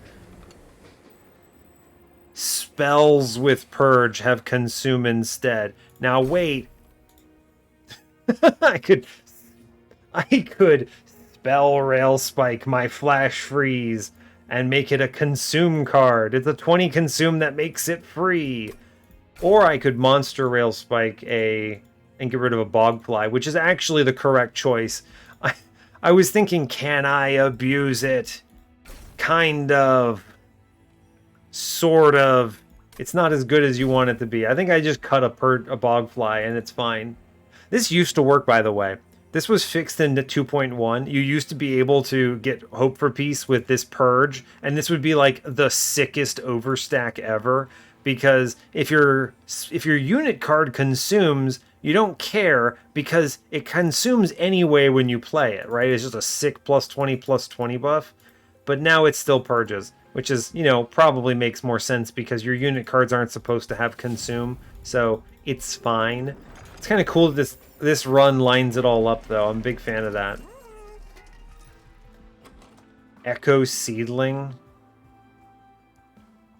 Spells with Purge have Consume instead. Now wait. I could Spell Rail Spike my Flash Freeze and make it a Consume card. It's a 20 Consume that makes it free. Or I could Monster Rail Spike and get rid of a Bogfly, which is actually the correct choice. I was thinking, can I abuse it? Kind of. Sort of. It's not as good as you want it to be. I think I just cut a Bogfly and it's fine. This used to work, by the way. This was fixed into 2.1. You used to be able to get Hope for Peace with this Purge, and this would be like the sickest overstack ever, because if your unit card consumes, you don't care because it consumes anyway when you play it, right? It's just a sick +20/+20 buff, but now it still purges, which is, you know, probably makes more sense because your unit cards aren't supposed to have consume, so it's fine. It's kind of cool that this run lines it all up, though. I'm a big fan of that. Echo Seedling.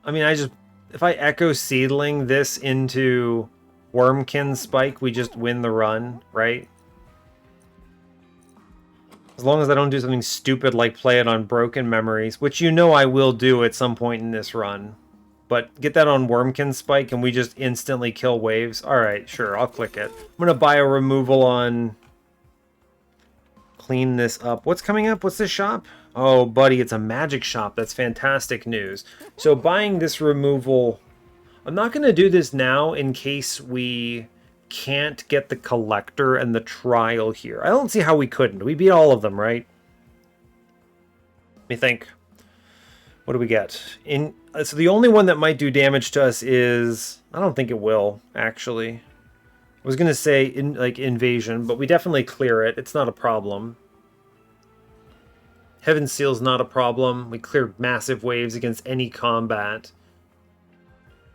I mean, if I Echo Seedling this into Wurmkin Spike, we just win the run, right? As long as I don't do something stupid like play it on Broken Memories, which you know I will do at some point in this run. But get that on Wurmkin Spike and we just instantly kill waves. Alright, sure, I'll click it. I'm going to buy a removal on... Clean this up. What's coming up? What's this shop? Oh, buddy, it's a magic shop. That's fantastic news. So buying this removal... I'm not going to do this now in case we can't get the Collector and the Trial here. I don't see how we couldn't. We beat all of them, right? Let me think. What do we get? So the only one that might do damage to us is... I don't think it will, actually. I was going to say Invasion, but we definitely clear it. It's not a problem. Heaven Seal's not a problem. We clear massive waves against any combat.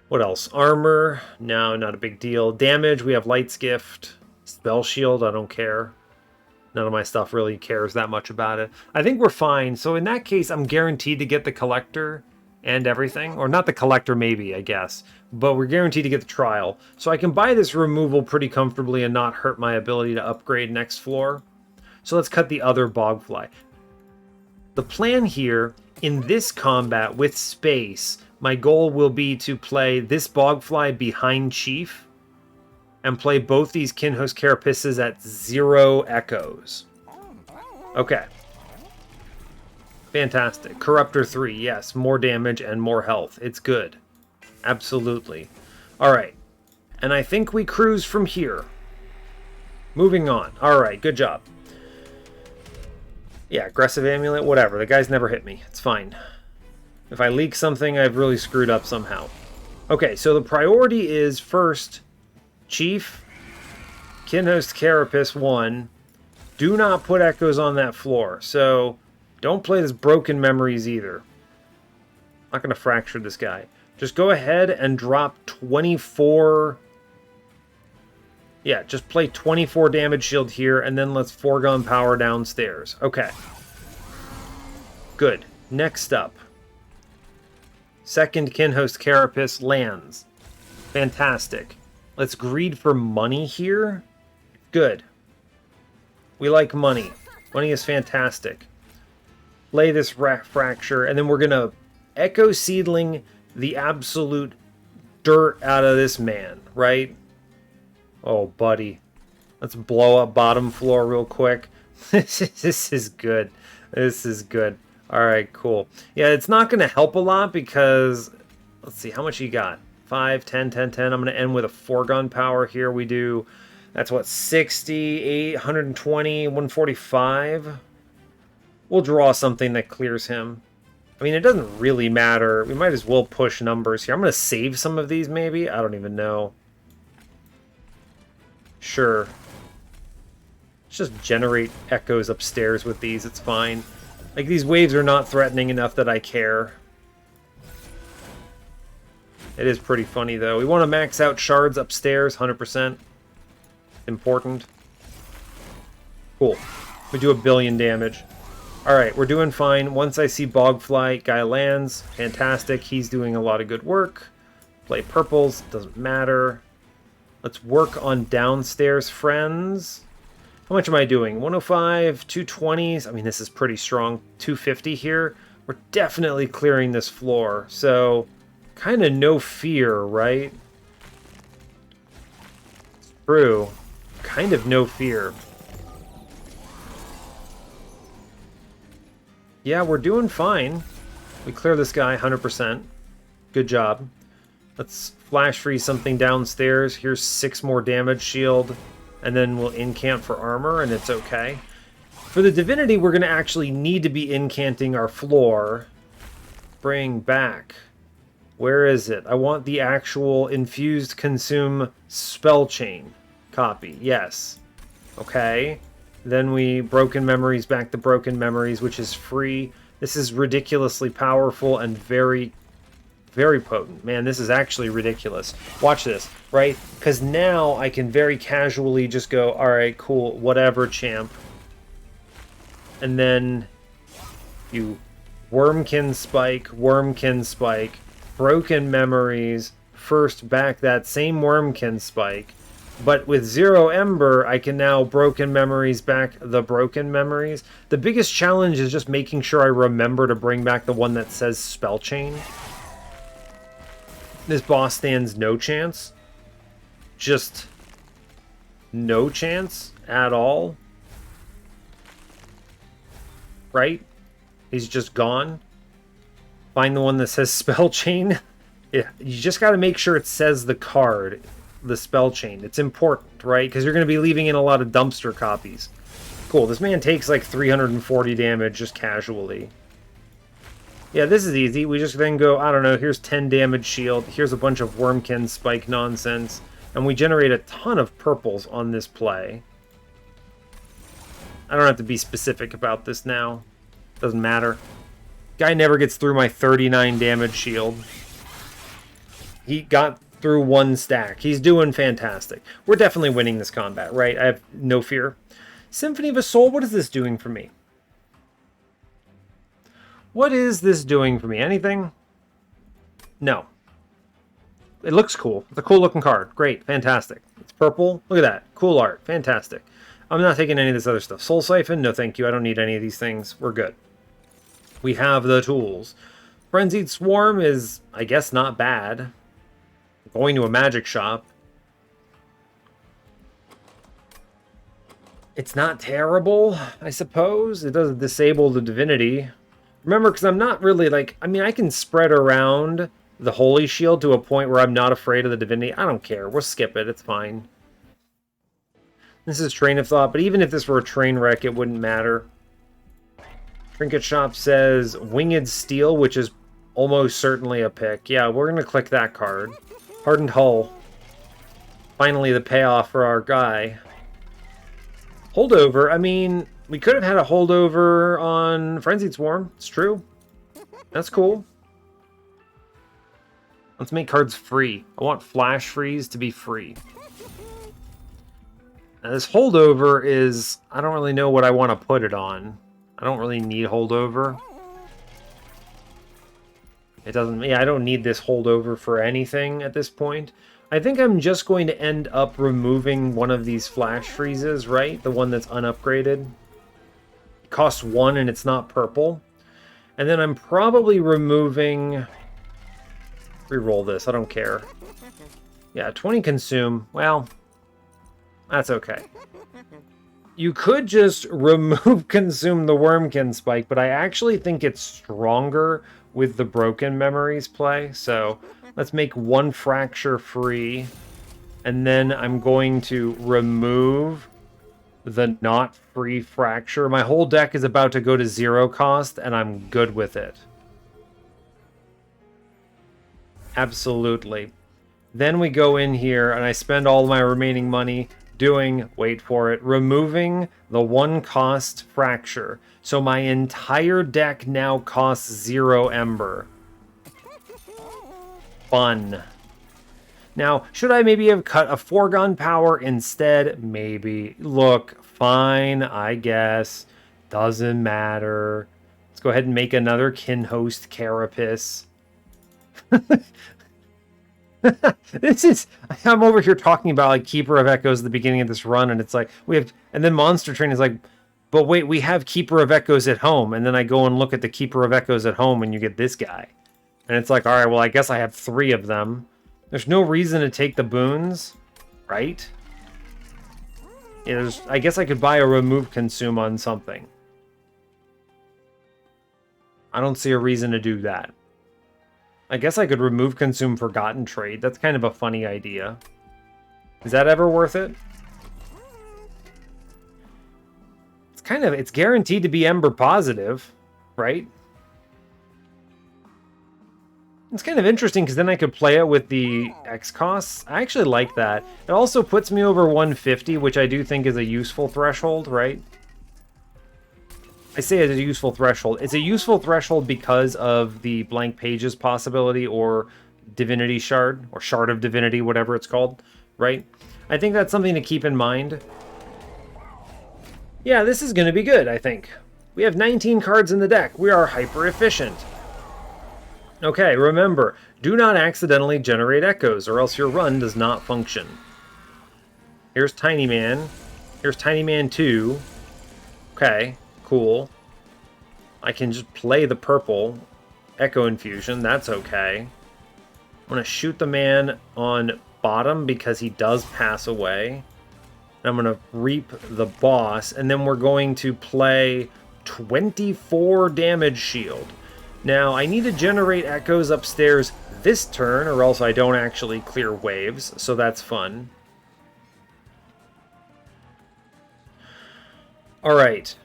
What else? Armor? No, not a big deal. Damage, we have Light's Gift. Spell Shield, I don't care. None of my stuff really cares that much about it. I think we're fine. So in that case, I'm guaranteed to get the Collector and everything. Or not the Collector, maybe, I guess. But we're guaranteed to get the Trial. So I can buy this removal pretty comfortably and not hurt my ability to upgrade next floor. So let's cut the other Bogfly. The plan here, in this combat with space, my goal will be to play this Bogfly behind Chief and play both these KINHOST Carapaces at 0 echoes. Okay. Fantastic. Corruptor 3, yes. More damage and more health. It's good. Absolutely. Alright. And I think we cruise from here. Moving on. Alright, good job. Yeah, aggressive amulet, whatever. The guy's never hit me. It's fine. If I leak something, I've really screwed up somehow. Okay, so the priority is first, Chief, KINHOST Carapace 1. Do not put echoes on that floor. So, don't play this Broken Memories either. I'm not going to fracture this guy. Just go ahead and drop 24... Yeah, just play 24 damage shield here, and then let's foregone power downstairs. Okay. Good. Next up. Second KINHOST Carapace lands. Fantastic. Let's greed for money here. Good. We like money. Money is fantastic. Lay this fracture, and then we're going to Echo Seedling the absolute dirt out of this man, right? Oh, buddy. Let's blow up bottom floor real quick. This is good. This is good. Alright, cool. Yeah, it's not going to help a lot because let's see, how much you got? 5, 10, 10, 10. I'm going to end with a foregone power here. We do, that's what, 60, 8, 120, 145. We'll draw something that clears him. I mean, it doesn't really matter. We might as well push numbers here. I'm going to save some of these, maybe. I don't even know. Sure. Let's just generate echoes upstairs with these. It's fine. Like, these waves are not threatening enough that I care. It is pretty funny, though. We want to max out shards upstairs, 100%. Important. Cool. We do 1 billion damage. Alright, we're doing fine. Once I see Bogfly, guy lands. Fantastic. He's doing a lot of good work. Play purples. Doesn't matter. Let's work on downstairs, friends. How much am I doing? 105, 220s. I mean, this is pretty strong. 250 here. We're definitely clearing this floor. So, kind of no fear, right? It's true. Kind of no fear. Yeah, we're doing fine. We clear this guy 100%. Good job. Let's flash freeze something downstairs. Here's 6 more damage shield. And then we'll incant for armor, and it's okay. For the Divinity, we're going to actually need to be incanting our floor. Bring back. Where is it? I want the actual infused consume spell chain copy. Yes. Okay. Then we broken memories back to broken memories, which is free. This is ridiculously powerful and very, very potent. Man, this is actually ridiculous. Watch this, right? Because now I can very casually just go, all right, cool, whatever, champ. And then you Wurmkin spike, broken memories, first back that same Wurmkin spike. But with 0 Ember, I can now broken memories back the broken memories. The biggest challenge is just making sure I remember to bring back the one that says spell chain. This boss stands no chance. Just no chance at all. Right? He's just gone. Find the one that says spell chain. Yeah, you just got to make sure it says the card. The spell chain. It's important, right? Because you're going to be leaving in a lot of dumpster copies. Cool. This man takes like 340 damage just casually. Yeah, this is easy. We just then go, I don't know, here's 10 damage shield. Here's a bunch of Wurmkin spike nonsense. And we generate a ton of purples on this play. I don't have to be specific about this now. Doesn't matter. Guy never gets through my 39 damage shield. He got through 1 stack. He's doing fantastic. We're definitely winning this combat, right? I have no fear. Symphony of a Soul, what is this doing for me? What is this doing for me? Anything? No. It looks cool. It's a cool looking card. Great. Fantastic. It's purple. Look at that. Cool art. Fantastic. I'm not taking any of this other stuff. Soul Siphon? No thank you. I don't need any of these things. We're good. We have the tools. Frenzied Swarm is, I guess, not bad. Going to a magic shop. It's not terrible, I suppose. It doesn't disable the Divinity. Remember, because I'm not really like... I mean, I can spread around the Holy Shield to a point where I'm not afraid of the Divinity. I don't care. We'll skip it. It's fine. This is Train of Thought, but even if this were a train wreck, it wouldn't matter. Trinket Shop says Winged Steel, which is almost certainly a pick. Yeah, we're going to click that card. Hardened Hull. Finally, the payoff for our guy. Holdover. I mean, we could have had a holdover on Frenzied Swarm. It's true. That's cool. Let's make cards free. I want Flash Freeze to be free. Now, this holdover is... I don't really know what I want to put it on. I don't really need holdover. It doesn't... Yeah, I don't need this holdover for anything at this point. I think I'm just going to end up removing one of these flash freezes, right? The one that's unupgraded. It costs 1 and it's not purple. And then I'm probably removing... Reroll this, I don't care. Yeah, 20 consume. Well, that's okay. You could just remove consume the Wurmkin spike, but I actually think it's stronger with the broken memories play, so Let's make one fracture free. And then I'm going to remove the not free fracture. My whole deck is about to go to 0 cost, and I'm good with it. Absolutely. Then we go in here, and I spend all my remaining money doing, wait for it, removing the 1 cost fracture. So my entire deck now costs 0 Ember. Fun. Now, should I maybe have cut a foregone power instead? Maybe. Look, fine, I guess. Doesn't matter. Let's go ahead and make another KINHOST Carapace. This is... I'm over here talking about, like, Keeper of Echoes at the beginning of this run, and it's like, we have... And then Monster Train is like, but wait, we have Keeper of Echoes at home. And then I go and look at the Keeper of Echoes at home, and you get this guy. And it's like, alright, well, I guess I have 3 of them. There's no reason to take the boons, right? Yeah, I guess I could buy a remove consume on something. I don't see a reason to do that. I guess I could remove consume forgotten trade. That's kind of a funny idea. Is that ever worth it? It's guaranteed to be Ember positive, right? It's kind of interesting because then I could play it with the X costs. I actually like that. It also puts me over 150, which I do think is a useful threshold, right? I say it's a useful threshold. It's a useful threshold because of the blank pages possibility or Divinity Shard, or Shard of Divinity, whatever it's called, right? I think that's something to keep in mind. Yeah, this is going to be good, I think. We have 19 cards in the deck. We are hyper efficient. Okay, remember, do not accidentally generate echoes, or else your run does not function. Here's Tiny Man. Here's Tiny Man 2. Okay, cool. I can just play the purple Echo Infusion. That's okay. I'm going to shoot the man on bottom because he does pass away. I'm going to reap the boss, and then we're going to play 24 damage shield. Now, I need to generate echoes upstairs this turn, or else I don't actually clear waves, so that's fun. Alright.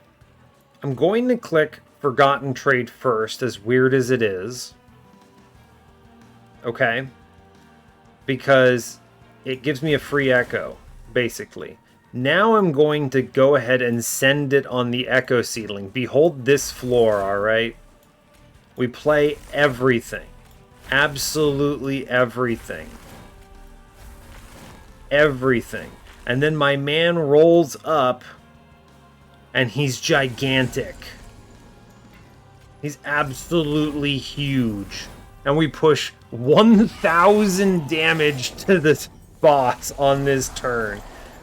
I'm going to click Forgotten Trade first, as weird as it is. Okay? Because it gives me a free echo, basically. Now I'm going to go ahead and send it on the Echo Seedling. Behold this floor, alright? We play everything. Absolutely everything. Everything. And then my man rolls up, and he's gigantic. He's absolutely huge. And we push 1,000 damage to this boss on this turn.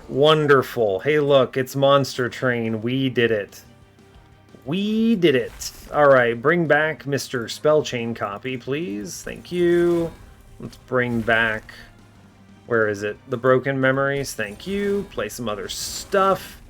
Wonderful. Hey, look, it's Monster Train. We did it. We did it. Alright, bring back Mr. Spellchain Copy, please. Thank you. Let's bring back... Where is it? The Broken Memories. Thank you. Play some other stuff.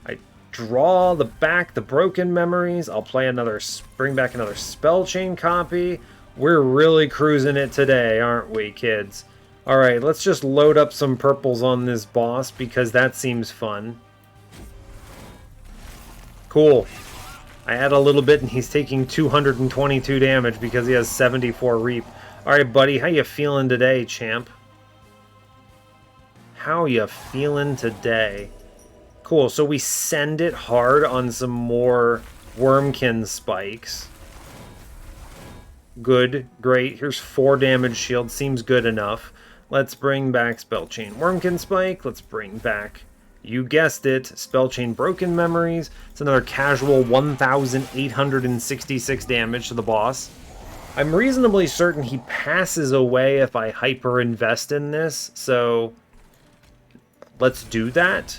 I draw the Broken Memories. I'll play another... Bring back another Spellchain Copy. We're really cruising it today, aren't we, kids? Alright, let's just load up some purples on this boss because that seems fun. Cool. I add a little bit and he's taking 222 damage because he has 74 reap. Alright, buddy, how you feeling today, champ? How you feeling today? Cool, so we send it hard on some more Wurmkin spikes. Good, great. Here's 4 damage shield. Seems good enough. Let's bring back Spellchain Wurmkin Spike. Let's bring back... You guessed it, Spellchain Broken Memories. It's another casual 1,866 damage to the boss. I'm reasonably certain he passes away if I hyper-invest in this, so let's do that.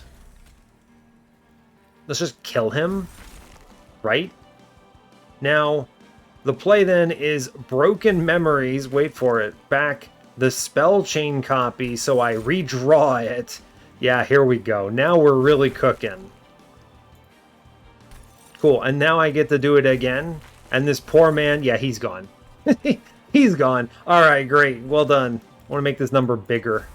Let's just kill him, right? Now, the play then is Broken Memories, wait for it, back the Spellchain Copy so I redraw it. Yeah, here we go. Now we're really cooking. Cool, and now I get to do it again. And this poor man, yeah, he's gone. He's gone. All right, great. Well done. I want to make this number bigger.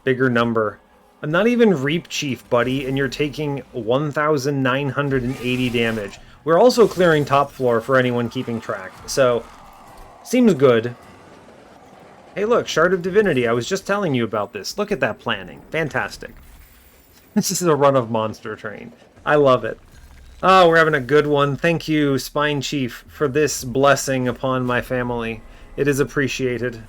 Bigger number. I'm not even Reap Chief, buddy, and you're taking 1,980 damage. We're also clearing top floor for anyone keeping track, so seems good. Hey, look, Shard of Divinity. I was just telling you about this. Look at that planning. Fantastic. This is a run of Monster Train. I love it. Oh, we're having a good one. Thank you, Spine Chief, for this blessing upon my family. It is appreciated.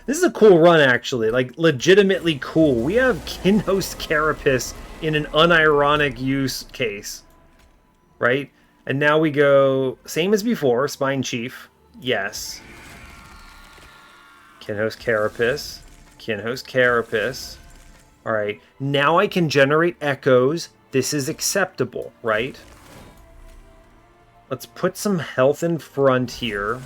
This is a cool run, actually. Like, legitimately cool. We have KINHOST CARAPACE in an unironic use case. Right? And now we go, same as before, Spine Chief. Yes. KINHOST CARAPACE. KINHOST CARAPACE. Alright, now I can generate echoes. This is acceptable, right? Let's put some health in front here.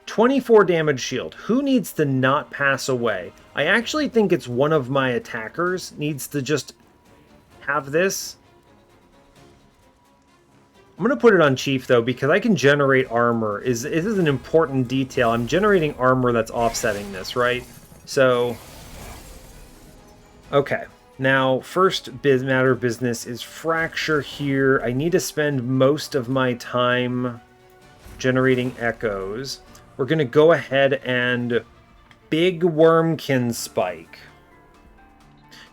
24 damage shield. Who needs to not pass away? I actually think it's one of my attackers needs to just have this. I'm going to put it on Chief, though, because I can generate armor. This is an important detail. I'm generating armor that's offsetting this, right? So, okay. Now, first matter of business is Fracture here. I need to spend most of my time generating echoes. We're going to go ahead and Big Wurmkin Spike.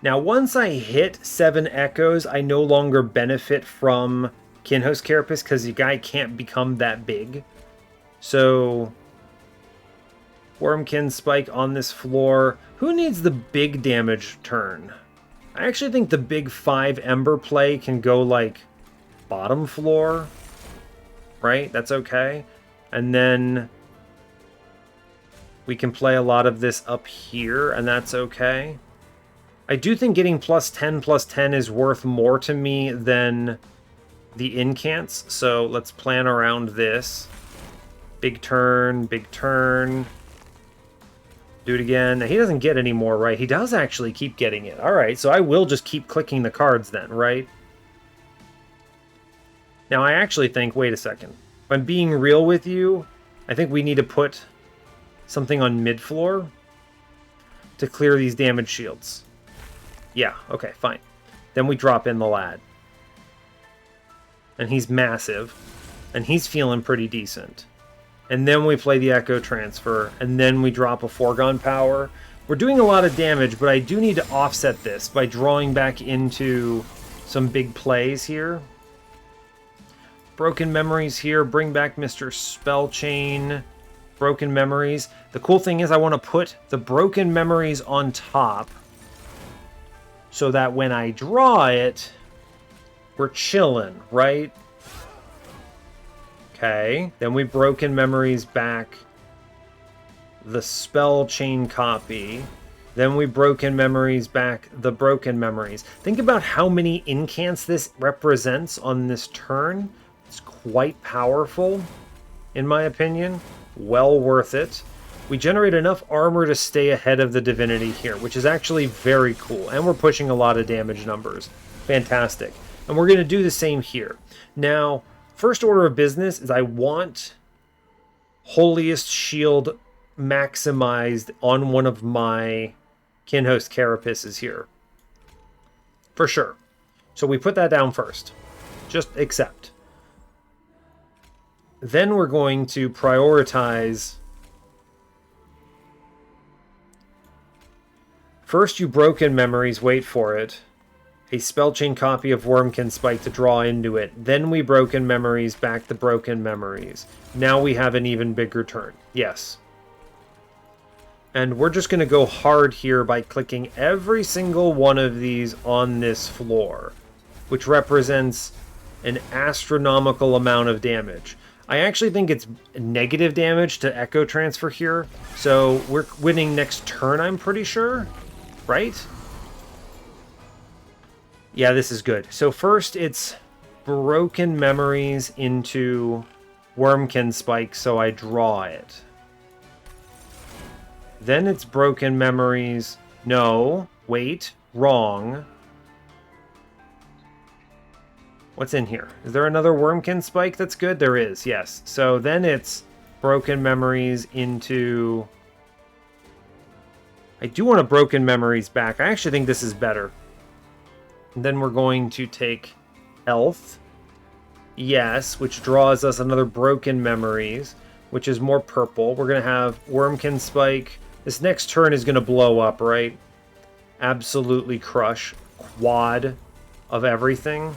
Now, once I hit 7 echoes, I no longer benefit from KINHOST CARAPACE because the guy can't become that big. So, Wurmkin Spike on this floor. Who needs the big damage turn? I actually think the big 5 Ember play can go, like, bottom floor. Right? That's okay. And then we can play a lot of this up here, and that's okay. I do think getting +10/+10 is worth more to me than the incants, so let's plan around this. Big turn, big turn. Do it again. Now, he doesn't get any more, right? He does actually keep getting it. Alright, so I will just keep clicking the cards then, right? Now, I actually think, wait a second. If I'm being real with you, I think we need to put something on mid-floor to clear these damage shields. Yeah, okay, fine. Then we drop in the lad. And he's massive. And he's feeling pretty decent. And then we play the Echo Transfer. And then we drop a Foregone Power. We're doing a lot of damage, but I do need to offset this by drawing back into some big plays here. Broken Memories here. Bring back Mr. Spellchain. Broken Memories. The cool thing is I want to put the Broken Memories on top so that when I draw it, we're chilling, right? Okay, then we Broken Memories back the Spellchain copy. Then we Broken Memories back the Broken Memories. Think about how many incants this represents on this turn. It's quite powerful, in my opinion. Well worth it. We generate enough armor to stay ahead of the Divinity here, which is actually very cool. And we're pushing a lot of damage numbers. Fantastic. And we're going to do the same here. Now, first order of business is I want Holiest Shield maximized on one of my KINHOST Carapaces here. For sure. So we put that down first. Just accept. Then we're going to prioritize. First, you Broken Memories, wait for it. A Spellchain copy of Wurmkin Spike to draw into it. Then we Broken Memories, back the Broken Memories. Now we have an even bigger turn. Yes. And we're just going to go hard here by clicking every single one of these on this floor, which represents an astronomical amount of damage. I actually think it's negative damage to Echo Transfer here, so we're winning next turn, I'm pretty sure. Right? Yeah, this is good. So first it's Broken Memories into Wurmkin Spike, so I draw it. Then it's Broken Memories. No, wait, wrong. What's in here? Is there another Wurmkin Spike that's good? There is, yes. So then it's Broken Memories into... I do want a Broken Memories back. I actually think this is better. And then we're going to take Health. Yes, which draws us another Broken Memories, which is more purple. We're going to have Wurmkin Spike. This next turn is going to blow up, right? Absolutely crush. Quad of everything.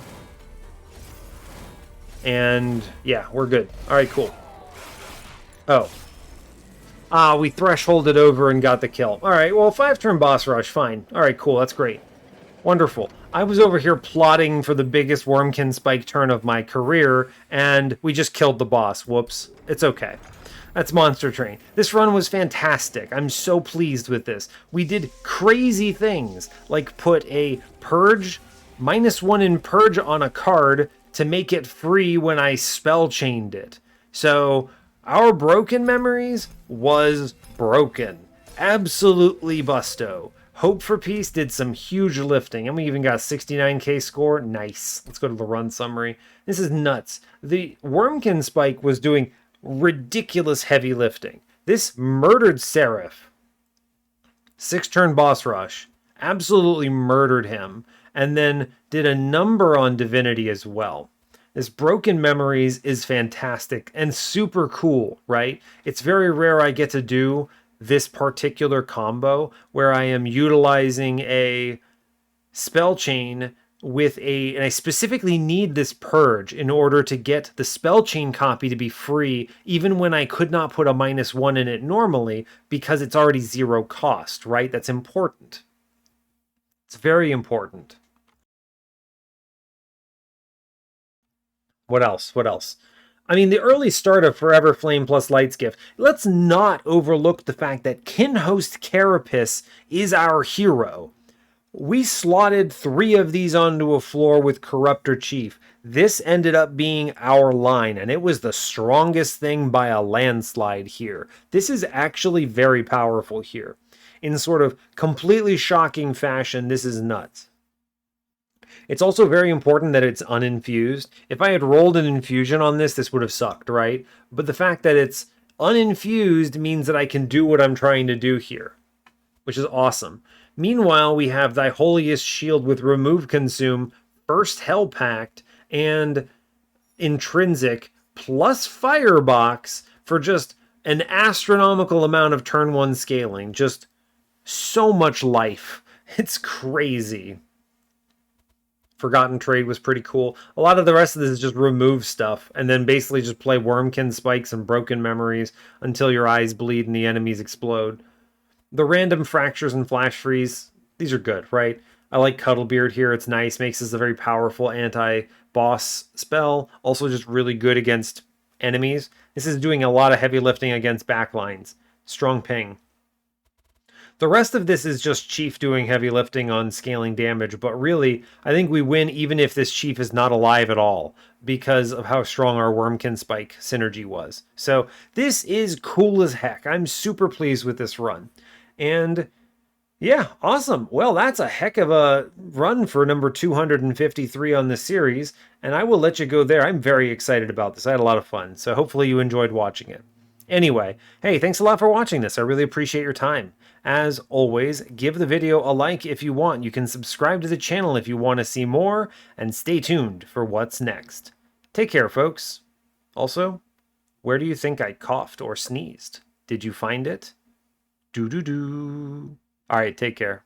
And yeah, we're good. All right, cool. Oh. Ah, we thresholded over and got the kill. All right, well, 5-turn boss rush, fine. All right, cool, that's great. Wonderful. I was over here plotting for the biggest Wurmkin Spike turn of my career, and we just killed the boss. Whoops. It's okay. That's Monster Train. This run was fantastic. I'm so pleased with this. We did crazy things, like put a Purge, -1 in Purge on a card to make it free when I spell chained it. So our Broken Memories was broken. Absolutely busto. Hope for Peace did some huge lifting, and we even got a 69k score. Nice. Let's go to the run summary. This is nuts. The Wurmkin Spike was doing ridiculous heavy lifting. This murdered Seraph. 6-turn boss rush. Absolutely murdered him. And then did a number on Divinity as well. This Broken Memories is fantastic and super cool, right? It's very rare I get to do this particular combo where I am utilizing a spell chain with and I specifically need this Purge in order to get the spell chain copy to be free, even when I could not put a -1 in it normally because it's already 0 cost, right? That's important. It's very important. What else? What else? I mean, the early start of Forever Flame plus Light's Gift. Let's not overlook the fact that KINHOST CARAPACE is our hero. We slotted 3 of these onto a floor with Corruptor Chief. This ended up being our line, and it was the strongest thing by a landslide here. This is actually very powerful here. In sort of completely shocking fashion, this is nuts. It's also very important that it's uninfused. If I had rolled an infusion on this, this would have sucked, right? But the fact that it's uninfused means that I can do what I'm trying to do here, which is awesome. Meanwhile, we have Thy Holiest Shield with Remove Consume, First Hell Pact, and Intrinsic, plus Firebox for just an astronomical amount of turn 1 scaling. Just so much life. It's crazy. Forgotten Trade was pretty cool. A lot of the rest of this is just remove stuff, and then basically just play Wurmkin Spikes and Broken Memories until your eyes bleed and the enemies explode. The random Fractures and Flash Freeze, these are good, right? I like Cuddlebeard here. It's nice. Makes this a very powerful anti-boss spell. Also just really good against enemies. This is doing a lot of heavy lifting against backlines. Strong Ping. The rest of this is just Chief doing heavy lifting on scaling damage, but really, I think we win even if this Chief is not alive at all, because of how strong our Wurmkin Spike synergy was. So this is cool as heck. I'm super pleased with this run. And yeah, awesome. Well, that's a heck of a run for number 253 on this series, and I will let you go there. I'm very excited about this. I had a lot of fun, so hopefully you enjoyed watching it. Anyway, hey, thanks a lot for watching this. I really appreciate your time. As always, give the video a like if you want. You can subscribe to the channel if you want to see more, and stay tuned for what's next. Take care, folks. Also, where do you think I coughed or sneezed? Did you find it? Doo-doo-doo. All right, take care.